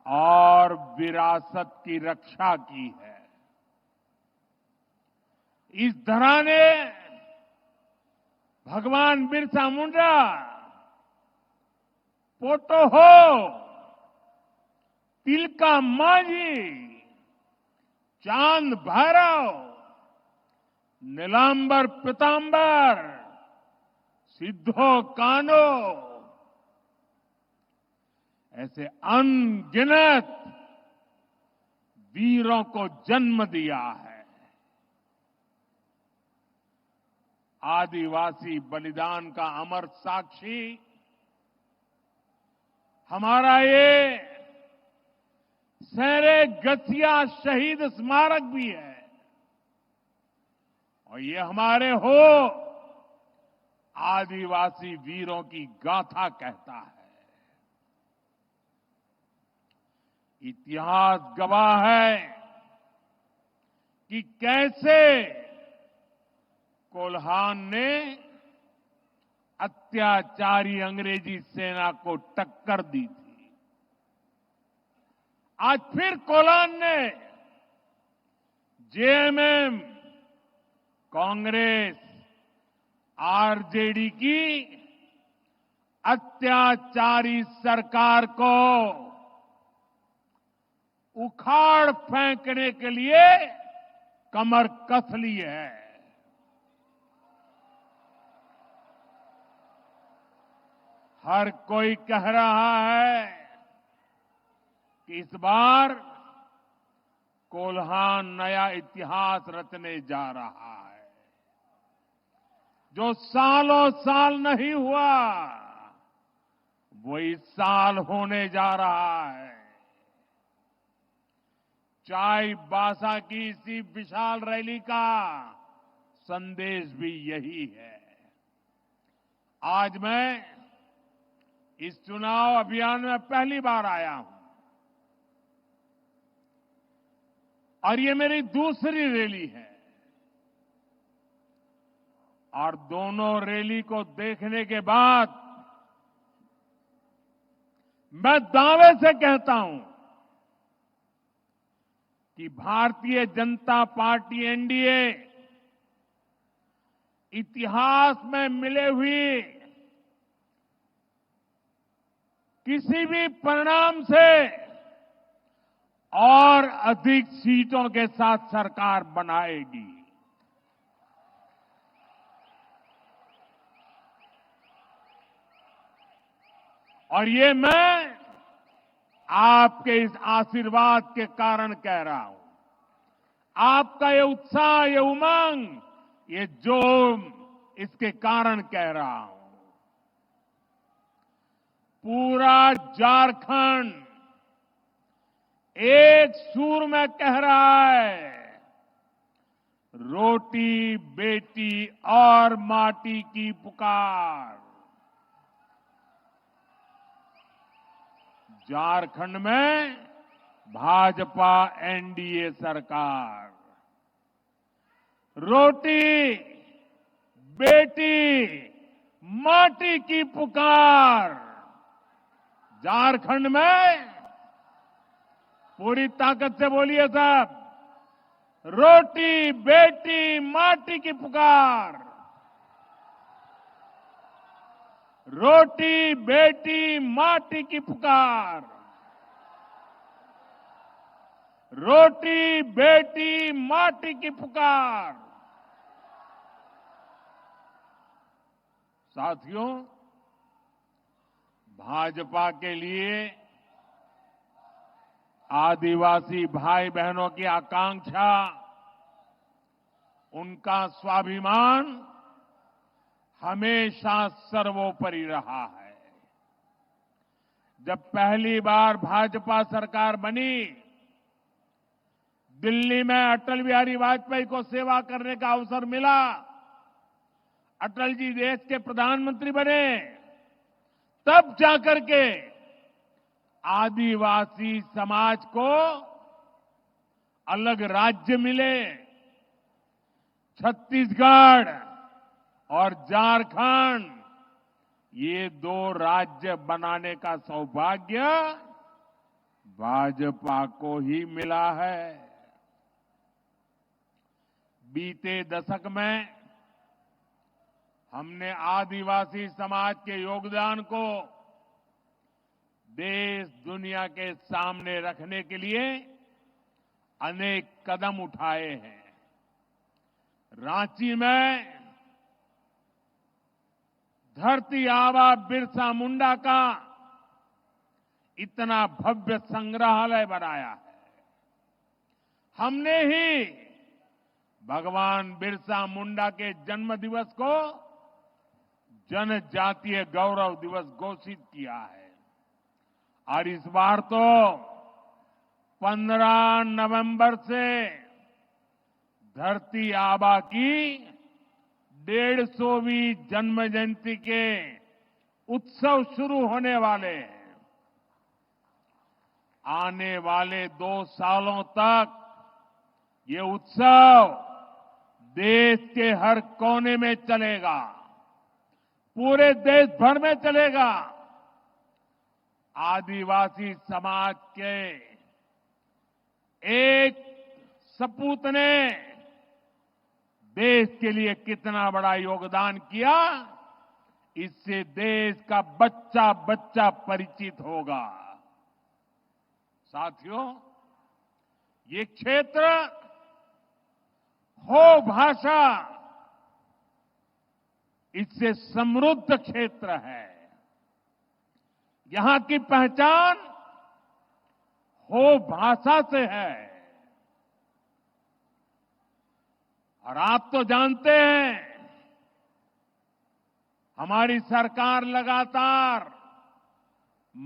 और विरासत की रक्षा की है। इस धरा ने भगवान बिरसा मुंडा, पोटो हो, तिलका मांझी, चांद भैरव, नीलांबर पीतांबर, सिद्धो कानो ऐसे अनगिनत वीरों को जन्म दिया है। आदिवासी बलिदान का अमर साक्षी हमारा ये सैरे गसिया शहीद स्मारक भी है और ये हमारे हो आदिवासी वीरों की गाथा कहता है। इतिहास गवाह है कि कैसे कोल्हान ने अत्याचारी अंग्रेजी सेना को टक्कर दी थी। आज फिर कोल्हान ने जेएमएम, कांग्रेस, आरजेडी की अत्याचारी सरकार को उखाड़ फेंकने के लिए कमर कस ली है। हर कोई कह रहा है कि इस बार कोल्हान नया इतिहास रचने जा रहा है। जो सालों साल नहीं हुआ वो इस साल होने जा रहा है। चाईबासा की इसी विशाल रैली का संदेश भी यही है। आज मैं इस चुनाव अभियान में पहली बार आया हूं और ये मेरी दूसरी रैली है और दोनों रैली को देखने के बाद मैं दावे से कहता हूं कि भारतीय जनता पार्टी एनडीए इतिहास में मिले हुए किसी भी परिणाम से और अधिक सीटों के साथ सरकार बनाएगी। और ये मैं आपके इस आशीर्वाद के कारण कह रहा हूं। आपका ये उत्साह, ये उमंग, ये जोम, इसके कारण कह रहा हूं। पूरा झारखंड एक सुर में कह रहा है, रोटी बेटी और माटी की पुकार। झारखंड में भाजपा एनडीए सरकार, रोटी बेटी माटी की पुकार। झारखंड में पूरी ताकत से बोलिए साहब, रोटी बेटी माटी की पुकार। रोटी बेटी माटी की पुकार। रोटी बेटी माटी की पुकार। साथियों, भाजपा के लिए आदिवासी भाई बहनों की आकांक्षा, उनका स्वाभिमान हमेशा सर्वोपरि रहा है। जब पहली बार भाजपा सरकार बनी, दिल्ली में अटल बिहारी वाजपेयी को सेवा करने का अवसर मिला। अटल जी देश के प्रधानमंत्री बने, तब जाकर के आदिवासी समाज को अलग राज्य मिले। छत्तीसगढ़ और झारखंड, ये दो राज्य बनाने का सौभाग्य भाजपा को ही मिला है। बीते दशक में हमने आदिवासी समाज के योगदान को देश दुनिया के सामने रखने के लिए अनेक कदम उठाए हैं। रांची में धरती आबा बिरसा मुंडा का इतना भव्य संग्रहालय बनाया है। हमने ही भगवान बिरसा मुंडा के जन्म दिवस को जनजातीय गौरव दिवस घोषित किया है। और इस बार तो 15 नवंबर से धरती आबा की 150वीं जन्म जयंती के उत्सव शुरू होने वाले हैं। आने वाले 2 सालों तक ये उत्सव देश के हर कोने में चलेगा, पूरे देश भर में चलेगा। आदिवासी समाज के एक सपूत ने देश के लिए कितना बड़ा योगदान किया, इससे देश का बच्चा बच्चा परिचित होगा। साथियों, ये क्षेत्र हो भाषा, इससे समृद्ध क्षेत्र है। यहां की पहचान हो भाषा से है। और आप तो जानते हैं, हमारी सरकार लगातार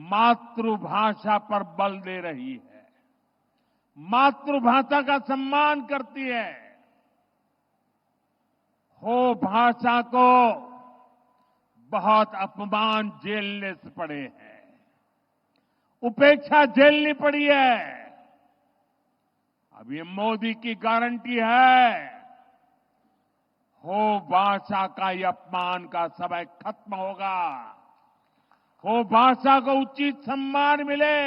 मातृभाषा पर बल दे रही है, मातृभाषा का सम्मान करती है। हो भाषा को बहुत अपमान झेलने से पड़े हैं, उपेक्षा झेलनी पड़ी है। अब ये मोदी की गारंटी है, हो भाषा का ये अपमान का समय खत्म होगा, हो भाषा को उचित सम्मान मिले,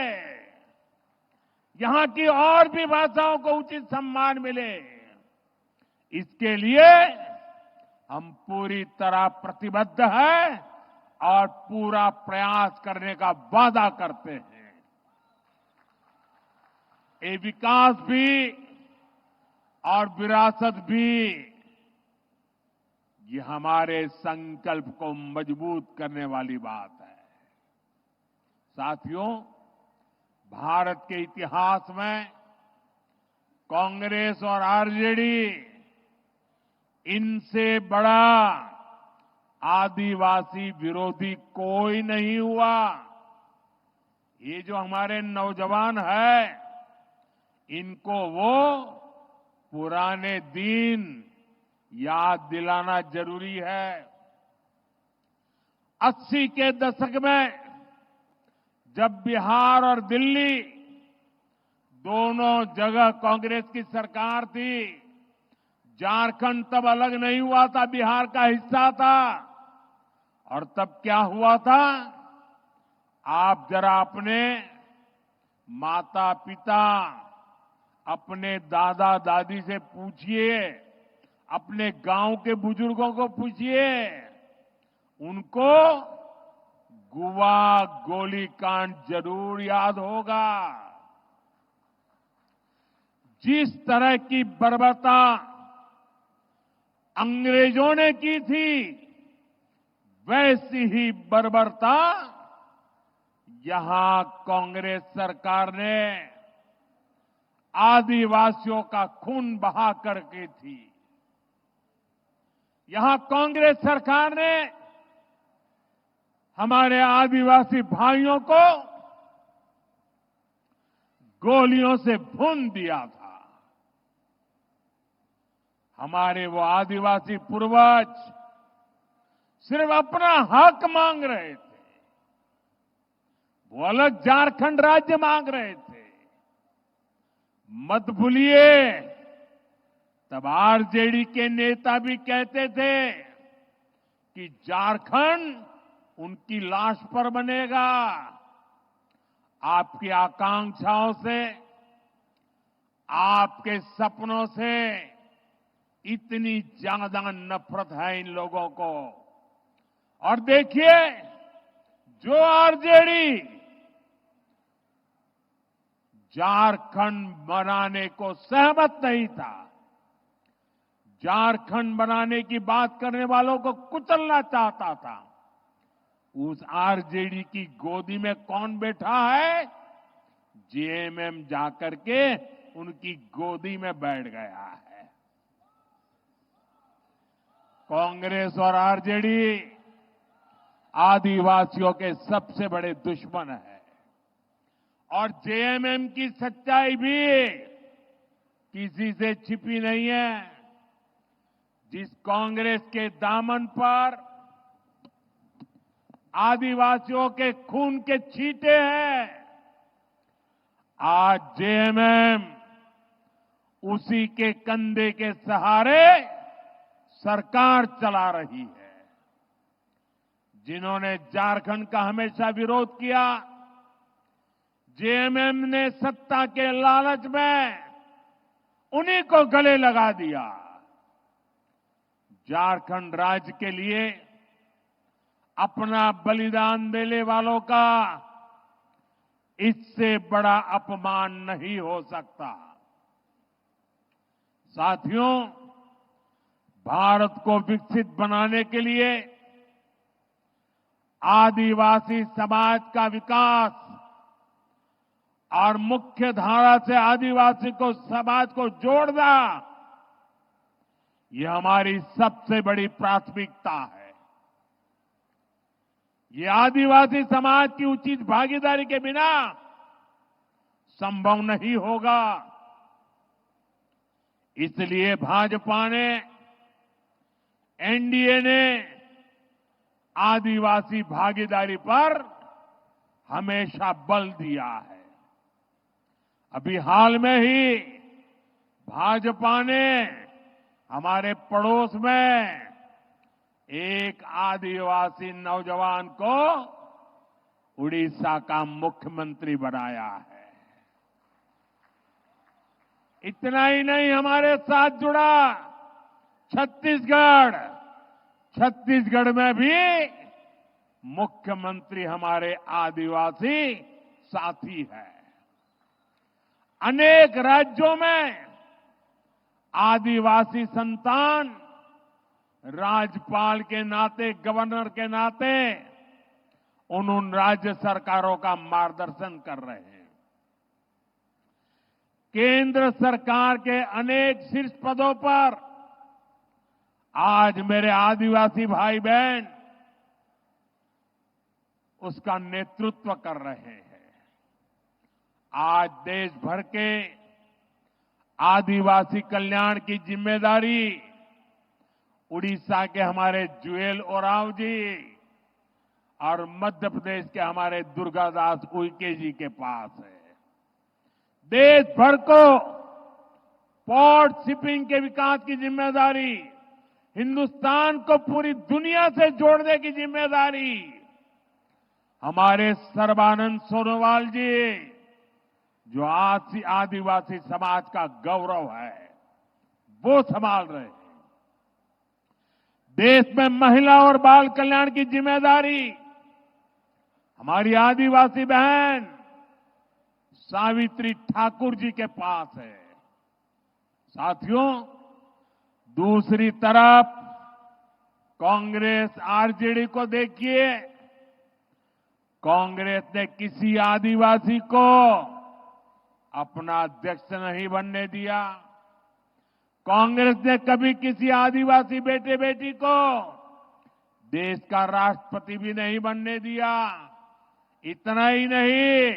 यहां की और भी भाषाओं को उचित सम्मान मिले। इसके लिए हम पूरी तरह प्रतिबद्ध हैं और पूरा प्रयास करने का वादा करते हैं। ये विकास भी और विरासत भी, ये हमारे संकल्प को मजबूत करने वाली बात है। साथियों, भारत के इतिहास में कांग्रेस और आरजेडी, इनसे बड़ा आदिवासी विरोधी कोई नहीं हुआ। ये जो हमारे नौजवान हैं, इनको वो पुराने दिन याद दिलाना जरूरी है। 80 के दशक में जब बिहार और दिल्ली दोनों जगह कांग्रेस की सरकार थी, झारखंड तब अलग नहीं हुआ था, बिहार का हिस्सा था। और तब क्या हुआ था, आप जरा अपने माता पिता, अपने दादा दादी से पूछिए, अपने गांव के बुजुर्गों को पूछिए, उनको गुवा गोलीकांड जरूर याद होगा। जिस तरह की बर्बरता अंग्रेजों ने की थी, वैसी ही बर्बरता यहां कांग्रेस सरकार ने आदिवासियों का खून बहा करके थी। यहां कांग्रेस सरकार ने हमारे आदिवासी भाइयों को गोलियों से भून दिया था। हमारे वो आदिवासी पूर्वज सिर्फ अपना हक मांग रहे थे, वो अलग झारखंड राज्य मांग रहे थे। मत भूलिए, तब आरजेडी के नेता भी कहते थे कि झारखंड उनकी लाश पर बनेगा। आपकी आकांक्षाओं से, आपके सपनों से इतनी ज्यादा नफरत है इन लोगों को। और देखिए, जो आरजेडी झारखंड बनाने को सहमत नहीं था, झारखंड बनाने की बात करने वालों को कुचलना चाहता था, उस आरजेडी की गोदी में कौन बैठा है? जेएमएम जाकर के उनकी गोदी में बैठ गया है। कांग्रेस और आरजेडी आदिवासियों के सबसे बड़े दुश्मन है, और जेएमएम की सच्चाई भी किसी से छिपी नहीं है। जिस कांग्रेस के दामन पर आदिवासियों के खून के छींटे हैं, आज जेएमएम उसी के कंधे के सहारे सरकार चला रही है। जिन्होंने झारखंड का हमेशा विरोध किया, जेएमएम ने सत्ता के लालच में उन्हीं को गले लगा दिया। झारखंड राज्य के लिए अपना बलिदान देने वालों का इससे बड़ा अपमान नहीं हो सकता। साथियों, भारत को विकसित बनाने के लिए आदिवासी समाज का विकास और मुख्य धारा से आदिवासी को समाज को जोड़ना, ये हमारी सबसे बड़ी प्राथमिकता है। ये आदिवासी समाज की उचित भागीदारी के बिना संभव नहीं होगा। इसलिए भाजपा ने, एनडीए ने आदिवासी भागीदारी पर हमेशा बल दिया है। अभी हाल में ही भाजपा ने हमारे पड़ोस में एक आदिवासी नौजवान को उड़ीसा का मुख्यमंत्री बनाया है। इतना ही नहीं, हमारे साथ जुड़ा छत्तीसगढ़ में भी मुख्यमंत्री हमारे आदिवासी साथी है। अनेक राज्यों में आदिवासी संतान राज्यपाल के नाते, गवर्नर के नाते उन राज्य सरकारों का मार्गदर्शन कर रहे हैं। केंद्र सरकार के अनेक शीर्ष पदों पर आज मेरे आदिवासी भाई बहन उसका नेतृत्व कर रहे हैं। आज देश भर के आदिवासी कल्याण की जिम्मेदारी उड़ीसा के हमारे जुएल ओरांव जी और मध्य प्रदेश के हमारे दुर्गादास उइके जी के पास है। देश भर को पोर्ट शिपिंग के विकास की जिम्मेदारी, हिंदुस्तान को पूरी दुनिया से जोड़ने की जिम्मेदारी हमारे सर्बानंद सोनोवाल जी, जो आदिवासी समाज का गौरव है, वो संभाल रहे हैं। देश में महिला और बाल कल्याण की जिम्मेदारी हमारी आदिवासी बहन सावित्री ठाकुर जी के पास है। साथियों, दूसरी तरफ कांग्रेस आरजेडी को देखिए। कांग्रेस ने किसी आदिवासी को अपना अध्यक्ष नहीं बनने दिया। कांग्रेस ने कभी किसी आदिवासी बेटे बेटी को देश का राष्ट्रपति भी नहीं बनने दिया। इतना ही नहीं,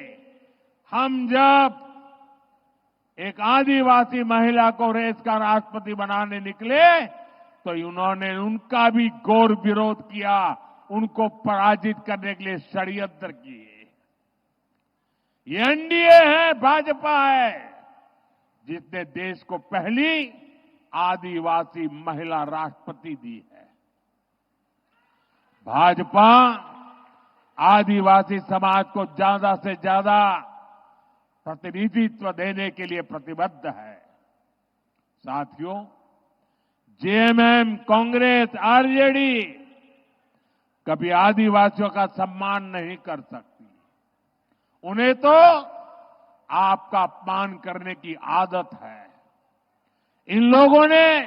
हम जब एक आदिवासी महिला को देश का राष्ट्रपति बनाने निकले तो उन्होंने उनका भी घोर विरोध किया, उनको पराजित करने के लिए षड्यंत्र किए। ये एनडीए है, भाजपा है, जिसने देश को पहली आदिवासी महिला राष्ट्रपति दी है। भाजपा आदिवासी समाज को ज्यादा से ज्यादा प्रतिनिधित्व देने के लिए प्रतिबद्ध है। साथियों, जेएमएम, कांग्रेस, आरजेडी कभी आदिवासियों का सम्मान नहीं कर सकती। उन्हें तो आपका अपमान करने की आदत है। इन लोगों ने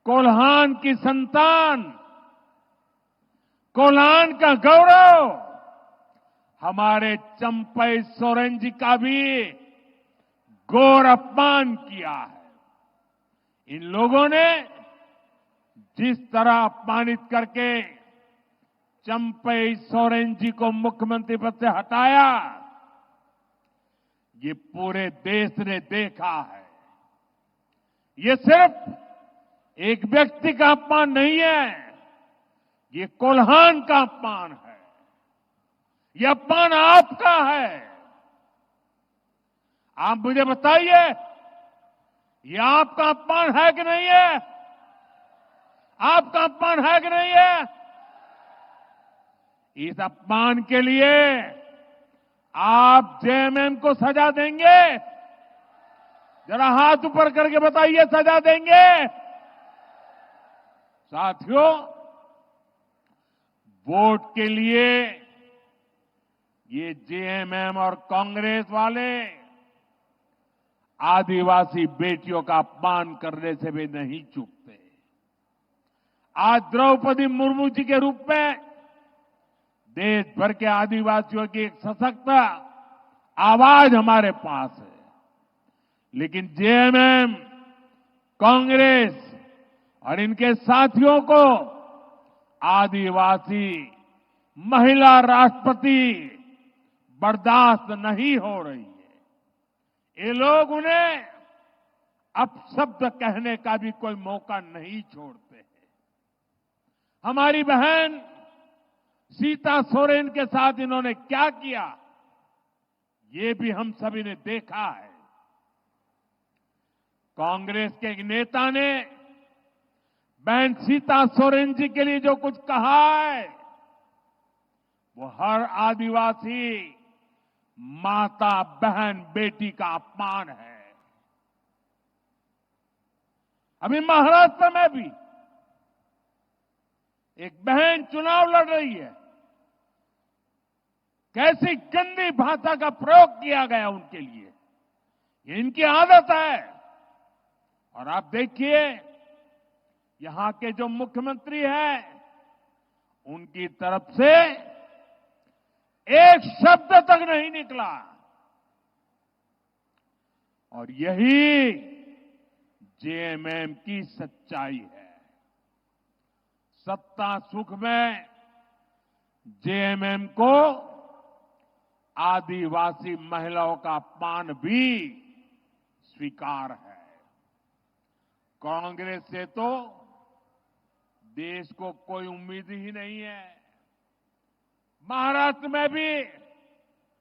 कोल्हान की संतान, कोल्हान का गौरव, हमारे चंपई सोरेन जी का भी घोर अपमान किया है। इन लोगों ने जिस तरह अपमानित करके चंपई सोरेन जी को मुख्यमंत्री पद से हटाया, ये पूरे देश ने देखा है। ये सिर्फ एक व्यक्ति का अपमान नहीं है, ये कोल्हान का अपमान है। ये अपमान आपका है। आप मुझे बताइए, ये आपका अपमान है कि नहीं है? आपका अपमान है कि नहीं है? इस अपमान के लिए आप जेएमएम को सजा देंगे? जरा हाथ ऊपर करके बताइए, सजा देंगे? साथियों, वोट के लिए ये जेएमएम और कांग्रेस वाले आदिवासी बेटियों का अपमान करने से भी नहीं चूकते। आज द्रौपदी मुर्मू जी के रूप में देश भर के आदिवासियों की एक सशक्त आवाज हमारे पास है। लेकिन जेएमएम, कांग्रेस और इनके साथियों को आदिवासी महिला राष्ट्रपति बर्दाश्त नहीं हो रही है। ये लोग उन्हें अपशब्द कहने का भी कोई मौका नहीं छोड़ते हैं। हमारी बहन सीता सोरेन के साथ इन्होंने क्या किया, ये भी हम सभी ने देखा है। कांग्रेस के एक नेता ने बहन सीता सोरेन जी के लिए जो कुछ कहा है, वो हर आदिवासी माता, बहन, बेटी का अपमान है। अभी महाराष्ट्र में भी एक बहन चुनाव लड़ रही है। कैसी गंदी भाषा का प्रयोग किया गया उनके लिए, ये इनकी आदत है। और आप देखिए, यहां के जो मुख्यमंत्री हैं, उनकी तरफ से एक शब्द तक नहीं निकला। और यही जेएमएम की सच्चाई है। सत्ता सुख में जेएमएम को आदिवासी महिलाओं का अपमान भी स्वीकार है। कांग्रेस से तो देश को कोई उम्मीद ही नहीं है। महाराष्ट्र में भी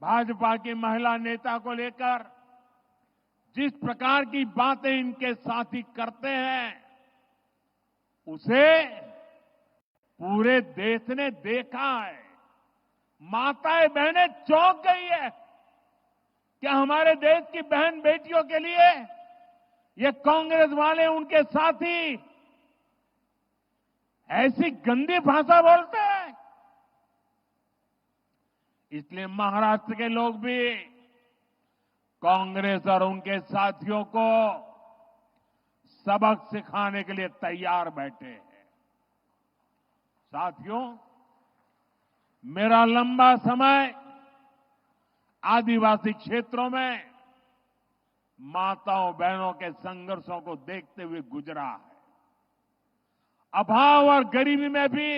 भाजपा की महिला नेता को लेकर जिस प्रकार की बातें इनके साथी करते हैं, उसे पूरे देश ने देखा है। माताएं बहनें चौंक गई है। क्या हमारे देश की बहन बेटियों के लिए ये कांग्रेस वाले, उनके साथी ऐसी गंदी भाषा बोलते हैं? इसलिए महाराष्ट्र के लोग भी कांग्रेस और उनके साथियों को सबक सिखाने के लिए तैयार बैठे हैं। साथियों, मेरा लंबा समय आदिवासी क्षेत्रों में माताओं बहनों के संघर्षों को देखते हुए गुजरा है। अभाव और गरीबी में भी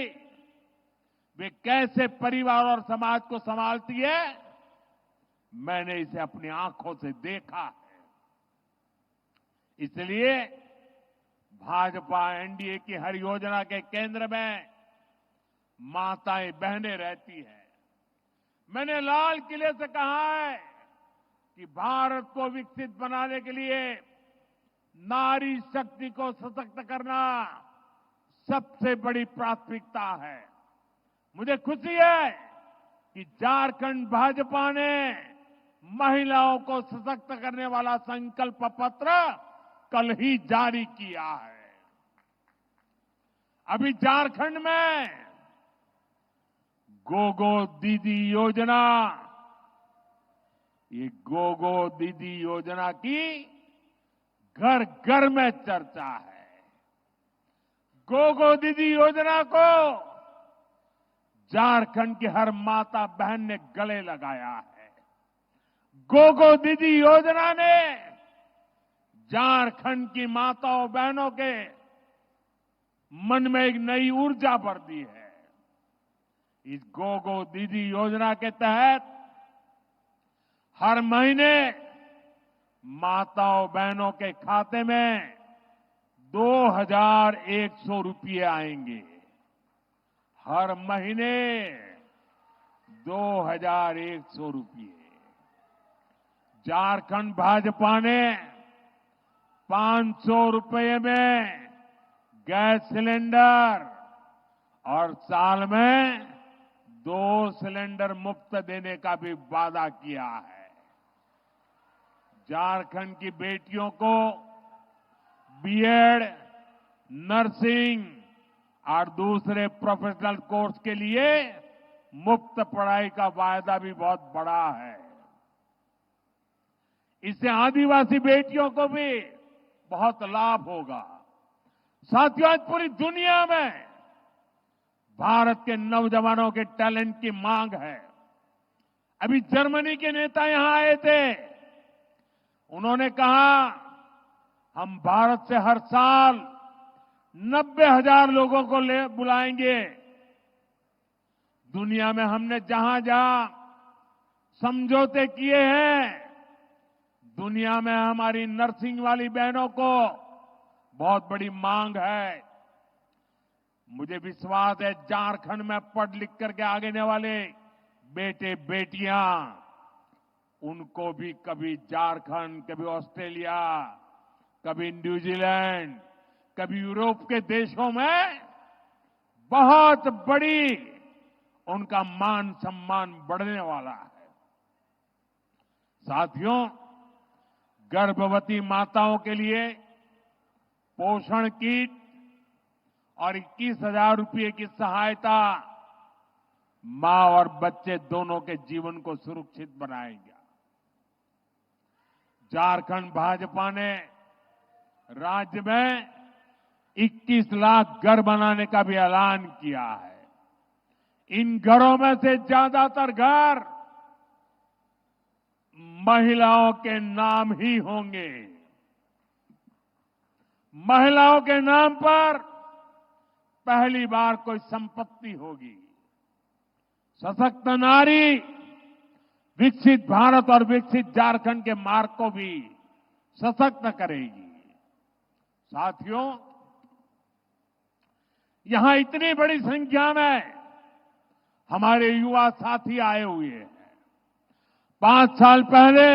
वे कैसे परिवार और समाज को संभालती है, मैंने इसे अपनी आंखों से देखा है। इसलिए भाजपा एनडीए की हर योजना के केंद्र में माताएं बहनें रहती हैं। मैंने लाल किले से कहा है कि भारत को विकसित बनाने के लिए नारी शक्ति को सशक्त करना सबसे बड़ी प्राथमिकता है। मुझे खुशी है कि झारखंड भाजपा ने महिलाओं को सशक्त करने वाला संकल्प पत्र कल ही जारी किया है। अभी झारखंड में गोगो दीदी योजना, ये गोगो दीदी योजना की घर घर में चर्चा है। गोगो दीदी योजना को झारखंड की हर माता बहन ने गले लगाया है। गोगो दीदी योजना ने झारखंड की माताओं बहनों के मन में एक नई ऊर्जा भर दी है। इस गोगो दीदी योजना के तहत हर महीने माताओं बहनों के खाते में 2100 रुपये आएंगे। हर महीने 2100 रुपये। झारखंड भाजपा ने 500 रुपये में गैस सिलेंडर और साल में 2 सिलेंडर मुफ्त देने का भी वादा किया है। झारखंड की बेटियों को बीएड, नर्सिंग और दूसरे प्रोफेशनल कोर्स के लिए मुफ्त पढ़ाई का वायदा भी बहुत बड़ा है। इससे आदिवासी बेटियों को भी बहुत लाभ होगा। साथियों, आज पूरी दुनिया में भारत के नौजवानों के टैलेंट की मांग है। अभी जर्मनी के नेता यहां आए थे। उन्होंने कहा, हम भारत से हर साल 90,000 लोगों को बुलाएंगे। दुनिया में हमने जहां जहां समझौते किए हैं, दुनिया में हमारी नर्सिंग वाली बहनों को बहुत बड़ी मांग है। मुझे विश्वास है झारखंड में पढ़ लिख करके आगे आने वाले बेटे बेटियां, उनको भी कभी झारखंड, कभी ऑस्ट्रेलिया, कभी न्यूजीलैंड, कभी यूरोप के देशों में बहुत बड़ी उनका मान सम्मान बढ़ने वाला है। साथियों, गर्भवती माताओं के लिए पोषण किट और 21,000 रुपये की सहायता मां और बच्चे दोनों के जीवन को सुरक्षित बनाएगा। झारखंड भाजपा ने राज्य में 21 लाख घर बनाने का भी ऐलान किया है। इन घरों में से ज्यादातर घर महिलाओं के नाम ही होंगे। महिलाओं के नाम पर पहली बार कोई संपत्ति होगी। सशक्त नारी विकसित भारत और विकसित झारखंड के मार्ग को भी सशक्त करेगी। साथियों, यहां इतनी बड़ी संख्या में हमारे युवा साथी आए हुए हैं। 5 साल पहले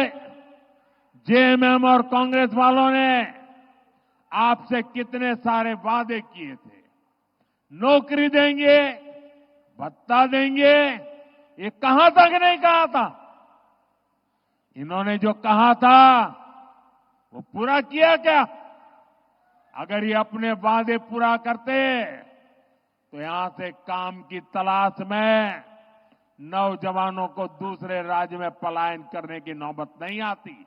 जेएमएम और कांग्रेस वालों ने आपसे कितने सारे वादे किए थे। नौकरी देंगे, भत्ता देंगे, ये कहां तक नहीं कहा था। इन्होंने जो कहा था वो पूरा किया क्या? अगर ये अपने वादे पूरा करते तो यहां से काम की तलाश में नौजवानों को दूसरे राज्य में पलायन करने की नौबत नहीं आती।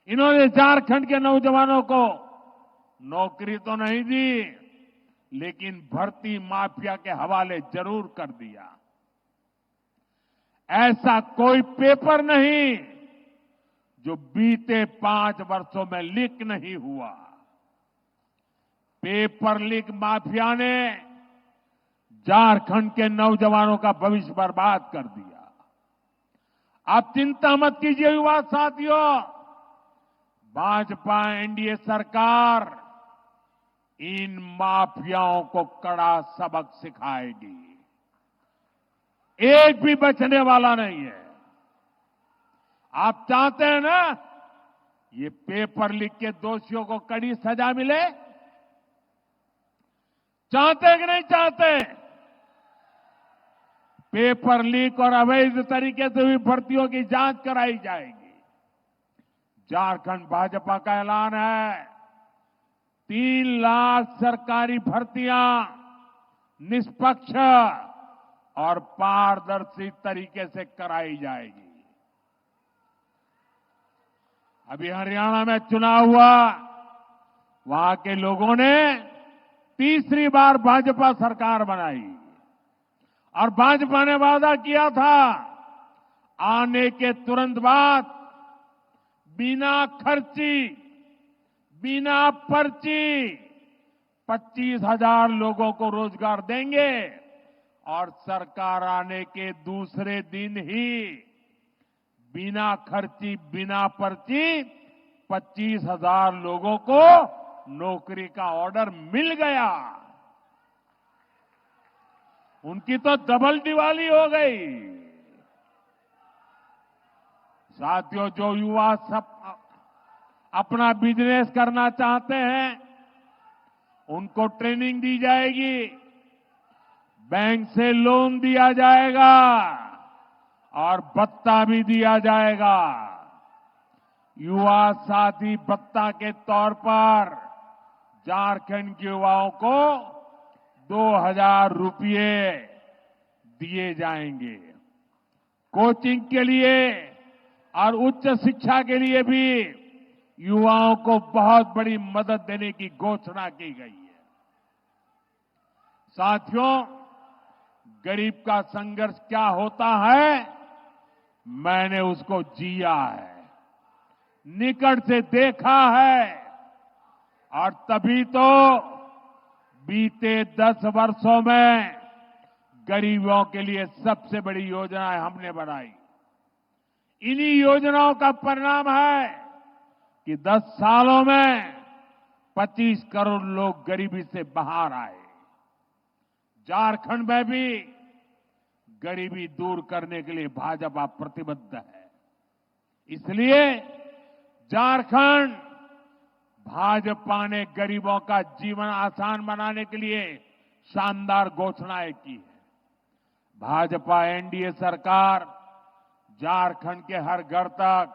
इन्होंने झारखंड के नौजवानों को नौकरी तो नहीं दी, लेकिन भर्ती माफिया के हवाले जरूर कर दिया। ऐसा कोई पेपर नहीं जो बीते 5 वर्षों में लीक नहीं हुआ। पेपर लीक माफिया ने झारखंड के नौजवानों का भविष्य बर्बाद कर दिया। आप चिंता मत कीजिए युवा साथियों, भाजपा एनडीए सरकार इन माफियाओं को कड़ा सबक सिखाएगी। एक भी बचने वाला नहीं है। आप चाहते हैं ना ये पेपर लीक के दोषियों को कड़ी सजा मिले? चाहते हैं कि नहीं चाहते? पेपर लीक और अवैध तरीके से हुई भर्तियों की जांच कराई जाएगी। झारखंड भाजपा का ऐलान है 3 लाख सरकारी भर्तियां निष्पक्ष और पारदर्शी तरीके से कराई जाएगी। अभी हरियाणा में चुनाव हुआ, वहां के लोगों ने तीसरी बार भाजपा सरकार बनाई और भाजपा ने वादा किया था आने के तुरंत बाद बिना खर्ची, बिना पर्ची 25,000 लोगों को रोजगार देंगे और सरकार आने के दूसरे दिन ही बिना खर्ची, बिना पर्ची 25,000 लोगों को नौकरी का ऑर्डर मिल गया। उनकी तो डबल दिवाली हो गई। साथियों, जो युवा सब अपना बिजनेस करना चाहते हैं उनको ट्रेनिंग दी जाएगी, बैंक से लोन दिया जाएगा और भत्ता भी दिया जाएगा। युवा साथी भत्ता के तौर पर झारखंड के युवाओं को 2,000 रुपये दिए जाएंगे। कोचिंग के लिए और उच्च शिक्षा के लिए भी युवाओं को बहुत बड़ी मदद देने की घोषणा की गई है। साथियों, गरीब का संघर्ष क्या होता है मैंने उसको जिया है, निकट से देखा है और तभी तो बीते 10 वर्षों में गरीबों के लिए सबसे बड़ी योजनाएं हमने बनाई। इन्हीं योजनाओं का परिणाम है कि 10 सालों में 25 करोड़ लोग गरीबी से बाहर आए। झारखंड में भी गरीबी दूर करने के लिए भाजपा प्रतिबद्ध है। इसलिए झारखंड भाजपा ने गरीबों का जीवन आसान बनाने के लिए शानदार घोषणाएं की है। भाजपा एनडीए सरकार झारखंड के हर घर तक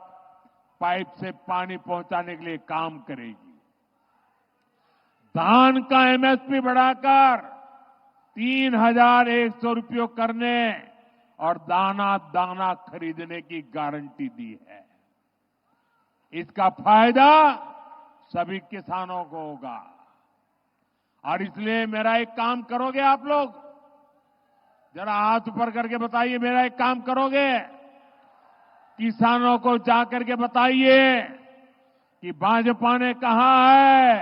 पाइप से पानी पहुंचाने के लिए काम करेगी। धान का एमएसपी बढ़ाकर 3,100 रुपये करने और दाना दाना खरीदने की गारंटी दी है। इसका फायदा सभी किसानों को होगा और इसलिए मेरा एक काम करोगे आप लोग, जरा हाथ ऊपर करके बताइए, मेरा एक काम करोगे? किसानों को जाकर के बताइए कि भाजपा ने कहा है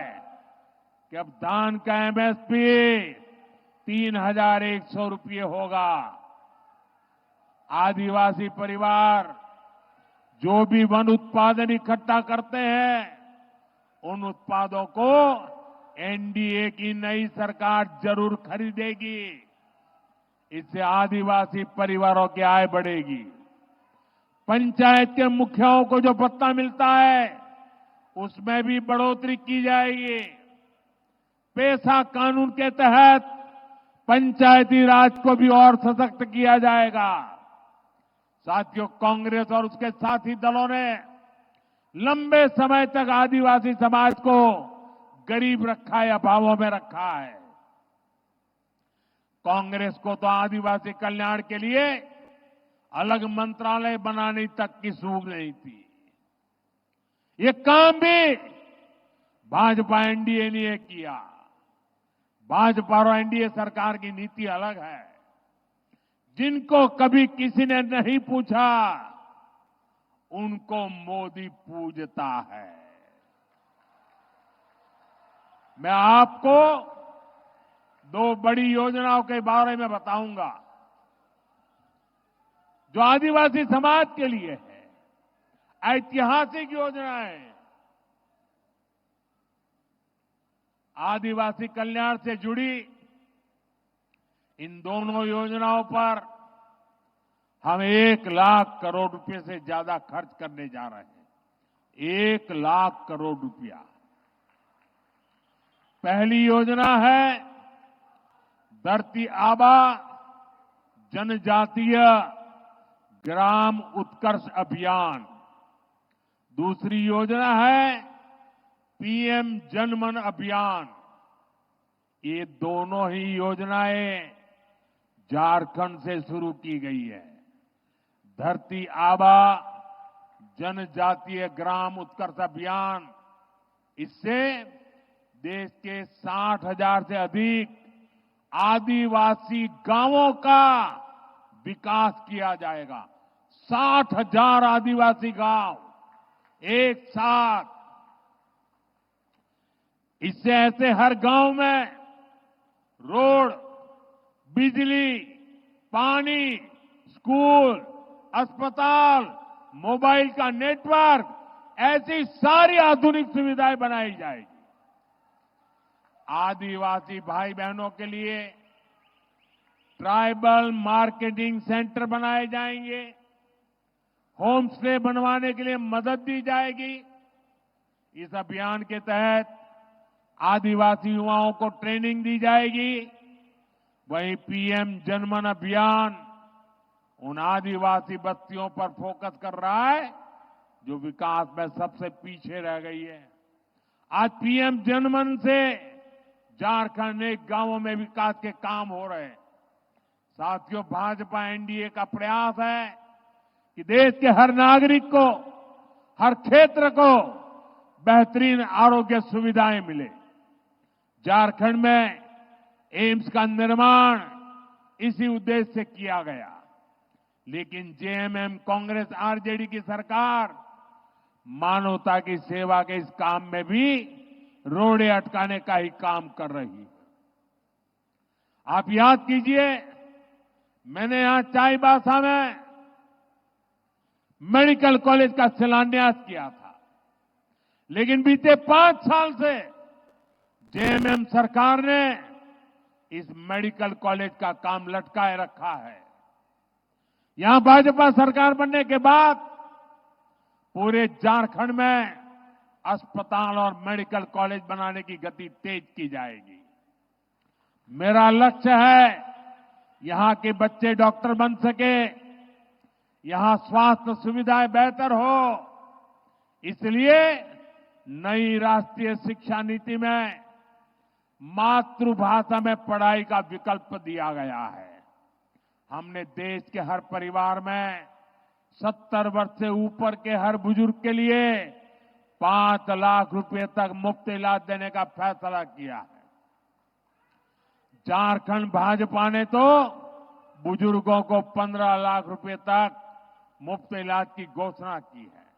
कि अब धान का एमएसपी 3,100 रुपये होगा। आदिवासी परिवार जो भी वन उत्पादन इकट्ठा करते हैं उन उत्पादों को एनडीए की नई सरकार जरूर खरीदेगी। इससे आदिवासी परिवारों की आय बढ़ेगी। पंचायत के मुखियाओं को जो भत्ता मिलता है उसमें भी बढ़ोतरी की जाएगी। पेशा कानून के तहत पंचायती राज को भी और सशक्त किया जाएगा। साथियों, कांग्रेस और उसके साथी दलों ने लंबे समय तक आदिवासी समाज को गरीब रखा है, अभावों में रखा है। कांग्रेस को तो आदिवासी कल्याण के लिए अलग मंत्रालय बनाने तक की सूझ नहीं थी। ये काम भी भाजपा एनडीए ने किया। भाजपा और एनडीए सरकार की नीति अलग है। जिनको कभी किसी ने नहीं पूछा, उनको मोदी पूजता है। मैं आपको 2 बड़ी योजनाओं के बारे में बताऊंगा जो आदिवासी समाज के लिए है, ऐतिहासिक योजनाएं। आदिवासी कल्याण से जुड़ी इन दोनों योजनाओं पर हम 1 लाख करोड़ रुपए से ज्यादा खर्च करने जा रहे हैं। 1 लाख करोड़ रुपया। पहली योजना है धरती आबा जनजातीय ग्राम उत्कर्ष अभियान। दूसरी योजना है पीएम जनमन अभियान। ये दोनों ही योजनाएं झारखंड से शुरू की गई है। धरती आबा जनजातीय ग्राम उत्कर्ष अभियान, इससे देश के 60,000 से अधिक आदिवासी गांवों का विकास किया जाएगा। 60,000 आदिवासी गांव एक साथ। इससे ऐसे हर गांव में रोड, बिजली, पानी, स्कूल, अस्पताल, मोबाइल का नेटवर्क, ऐसी सारी आधुनिक सुविधाएं बनाई जाएगी। आदिवासी भाई बहनों के लिए ट्राइबल मार्केटिंग सेंटर बनाए जाएंगे। होम स्टे बनवाने के लिए मदद दी जाएगी। इस अभियान के तहत आदिवासी युवाओं को ट्रेनिंग दी जाएगी। वहीं पीएम जनमन अभियान उन आदिवासी बस्तियों पर फोकस कर रहा है जो विकास में सबसे पीछे रह गई है। आज पीएम जनमन से झारखंड में गांवों में विकास के काम हो रहे हैं। साथियों, भाजपा एनडीए का प्रयास है कि देश के हर नागरिक को, हर क्षेत्र को बेहतरीन आरोग्य सुविधाएं मिले। झारखंड में एम्स का निर्माण इसी उद्देश्य से किया गया, लेकिन जेएमएम कांग्रेस आरजेडी की सरकार मानवता की सेवा के इस काम में भी रोड़े अटकाने का ही काम कर रही है। आप याद कीजिए, मैंने यहां चाईबासा में मेडिकल कॉलेज का शिलान्यास किया था, लेकिन बीते 5 साल से जेएमएम सरकार ने इस मेडिकल कॉलेज का काम लटकाए रखा है। यहां भाजपा सरकार बनने के बाद पूरे झारखंड में अस्पताल और मेडिकल कॉलेज बनाने की गति तेज की जाएगी। मेरा लक्ष्य है यहां के बच्चे डॉक्टर बन सके, यहां स्वास्थ्य सुविधाएं बेहतर हो। इसलिए नई राष्ट्रीय शिक्षा नीति में मातृभाषा में पढ़ाई का विकल्प दिया गया है। हमने देश के हर परिवार में 70 वर्ष से ऊपर के हर बुजुर्ग के लिए 5 लाख रुपए तक मुफ्त इलाज देने का फैसला किया है। झारखंड भाजपा ने तो बुजुर्गों को 15 लाख रुपए तक मुफ्त इलाज की घोषणा की है।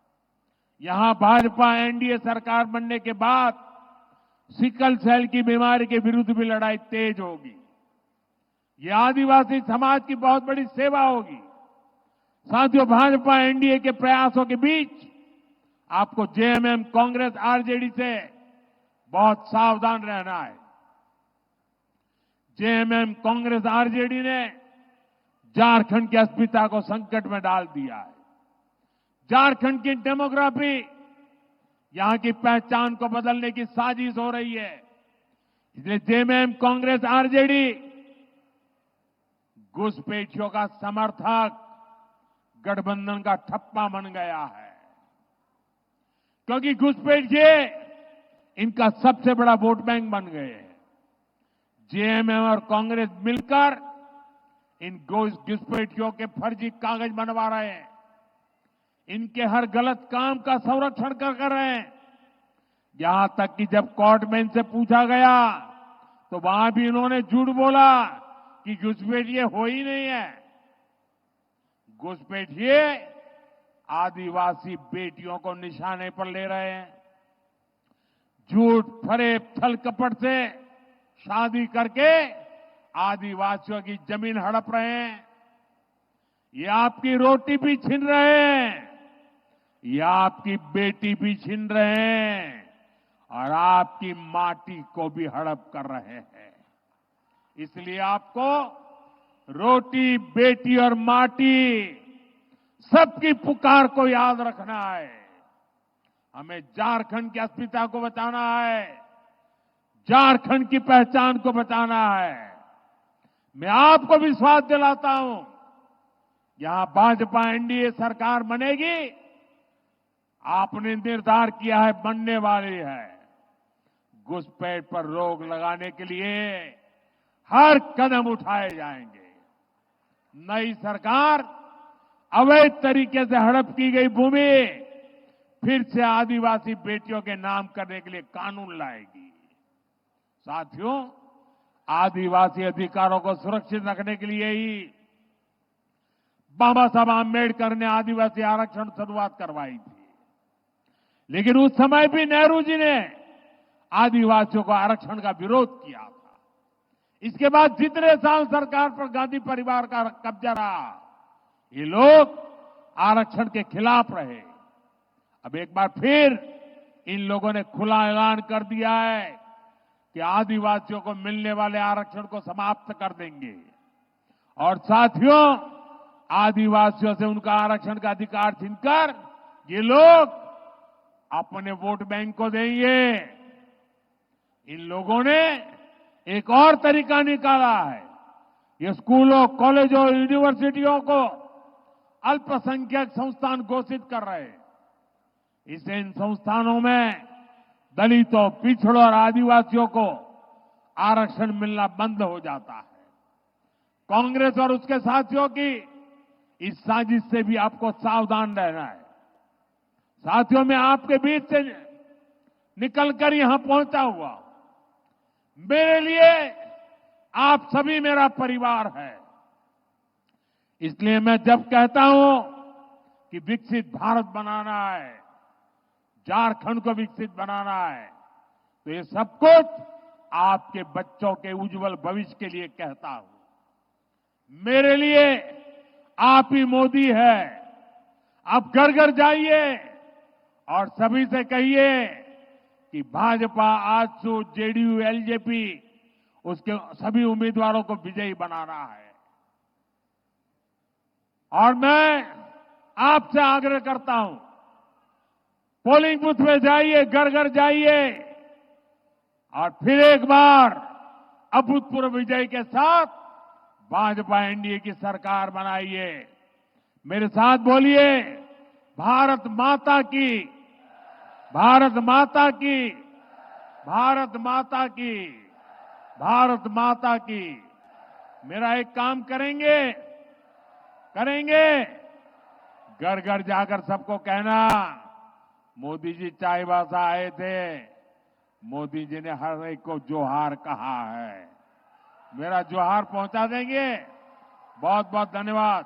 यहां भाजपा एनडीए सरकार बनने के बाद सिकल सेल की बीमारी के विरुद्ध भी लड़ाई तेज होगी। ये आदिवासी समाज की बहुत बड़ी सेवा होगी। साथियों, भाजपा एनडीए के प्रयासों के बीच आपको जेएमएम कांग्रेस आरजेडी से बहुत सावधान रहना है। जेएमएम कांग्रेस आरजेडी ने झारखंड की अस्मिता को संकट में डाल दिया है। झारखंड की डेमोग्राफी, यहां की पहचान को बदलने की साजिश हो रही है। इसलिए जेएमएम कांग्रेस आरजेडी घुसपैठियों का समर्थक गठबंधन का ठप्पा बन गया है, क्योंकि घुसपैठिए इनका सबसे बड़ा वोट बैंक बन गए हैं। जेएमएम और कांग्रेस मिलकर इन घुसपैठियों के फर्जी कागज बनवा रहे हैं, इनके हर गलत काम का संरक्षण कर रहे हैं। यहां तक कि जब कोर्ट में इनसे पूछा गया तो वहां भी इन्होंने झूठ बोला कि घुसपैठिए हो ही नहीं है। घुसपैठिए आदिवासी बेटियों को निशाने पर ले रहे हैं। झूठ फरेब छल कपट से शादी करके आदिवासियों की जमीन हड़प रहे हैं। ये आपकी रोटी भी छीन रहे हैं, ये आपकी बेटी भी छीन रहे हैं और आपकी माटी को भी हड़प कर रहे हैं। इसलिए आपको रोटी, बेटी और माटी सबकी पुकार को याद रखना है। हमें झारखंड की अस्मिता को बचाना है, झारखंड की पहचान को बचाना है। मैं आपको विश्वास दिलाता हूं, यहां भाजपा एनडीए सरकार बनेगी, आपने निर्धार किया है बनने वाली है। घुसपैठ पर रोक लगाने के लिए हर कदम उठाए जाएंगे। नई सरकार अवैध तरीके से हड़प की गई भूमि फिर से आदिवासी बेटियों के नाम करने के लिए कानून लाएगी। साथियों, आदिवासी अधिकारों को सुरक्षित रखने के लिए ही बाबा साहब आम्बेडकर ने आदिवासी आरक्षण शुरुआत करवाई थी। लेकिन उस समय भी नेहरू जी ने आदिवासियों को आरक्षण का विरोध किया था। इसके बाद जितने साल सरकार पर गांधी परिवार का कब्जा रहा, ये लोग आरक्षण के खिलाफ रहे। अब एक बार फिर इन लोगों ने खुला ऐलान कर दिया है कि आदिवासियों को मिलने वाले आरक्षण को समाप्त कर देंगे और साथियों, आदिवासियों से उनका आरक्षण का अधिकार छीनकर ये लोग अपने वोट बैंक को देंगे। इन लोगों ने एक और तरीका निकाला है। ये स्कूलों, कॉलेजों, यूनिवर्सिटियों को अल्पसंख्यक संस्थान घोषित कर रहे हैं। इससे इन संस्थानों में दलितों, पिछड़ों और आदिवासियों को आरक्षण मिलना बंद हो जाता है। कांग्रेस और उसके साथियों की इस साजिश से भी आपको सावधान रहना है। साथियों, मैं आपके बीच से निकलकर यहां पहुंचा हुआ हूं। मेरे लिए आप सभी मेरा परिवार है। इसलिए मैं जब कहता हूं कि विकसित भारत बनाना है, झारखंड को विकसित बनाना है, तो ये सब कुछ आपके बच्चों के उज्जवल भविष्य के लिए कहता हूं। मेरे लिए आप ही मोदी है। आप घर घर जाइए और सभी से कहिए कि भाजपा, आजसू, जेडीयू, एलजेपी, उसके सभी उम्मीदवारों को विजयी बनाना है। और मैं आपसे आग्रह करता हूं, पोलिंग बूथ में जाइए, घर घर जाइए और फिर एक बार अभूतपूर्व विजय के साथ भाजपा एनडीए की सरकार बनाइए। मेरे साथ बोलिए, भारत माता की, भारत माता की, भारत माता की, भारत माता की। मेरा एक काम करेंगे, घर घर जाकर सबको कहना, मोदी जी चाईबासा आए थे, मोदी जी ने हर एक को जोहार कहा है। मेरा जोहार पहुंचा देंगे। बहुत बहुत धन्यवाद।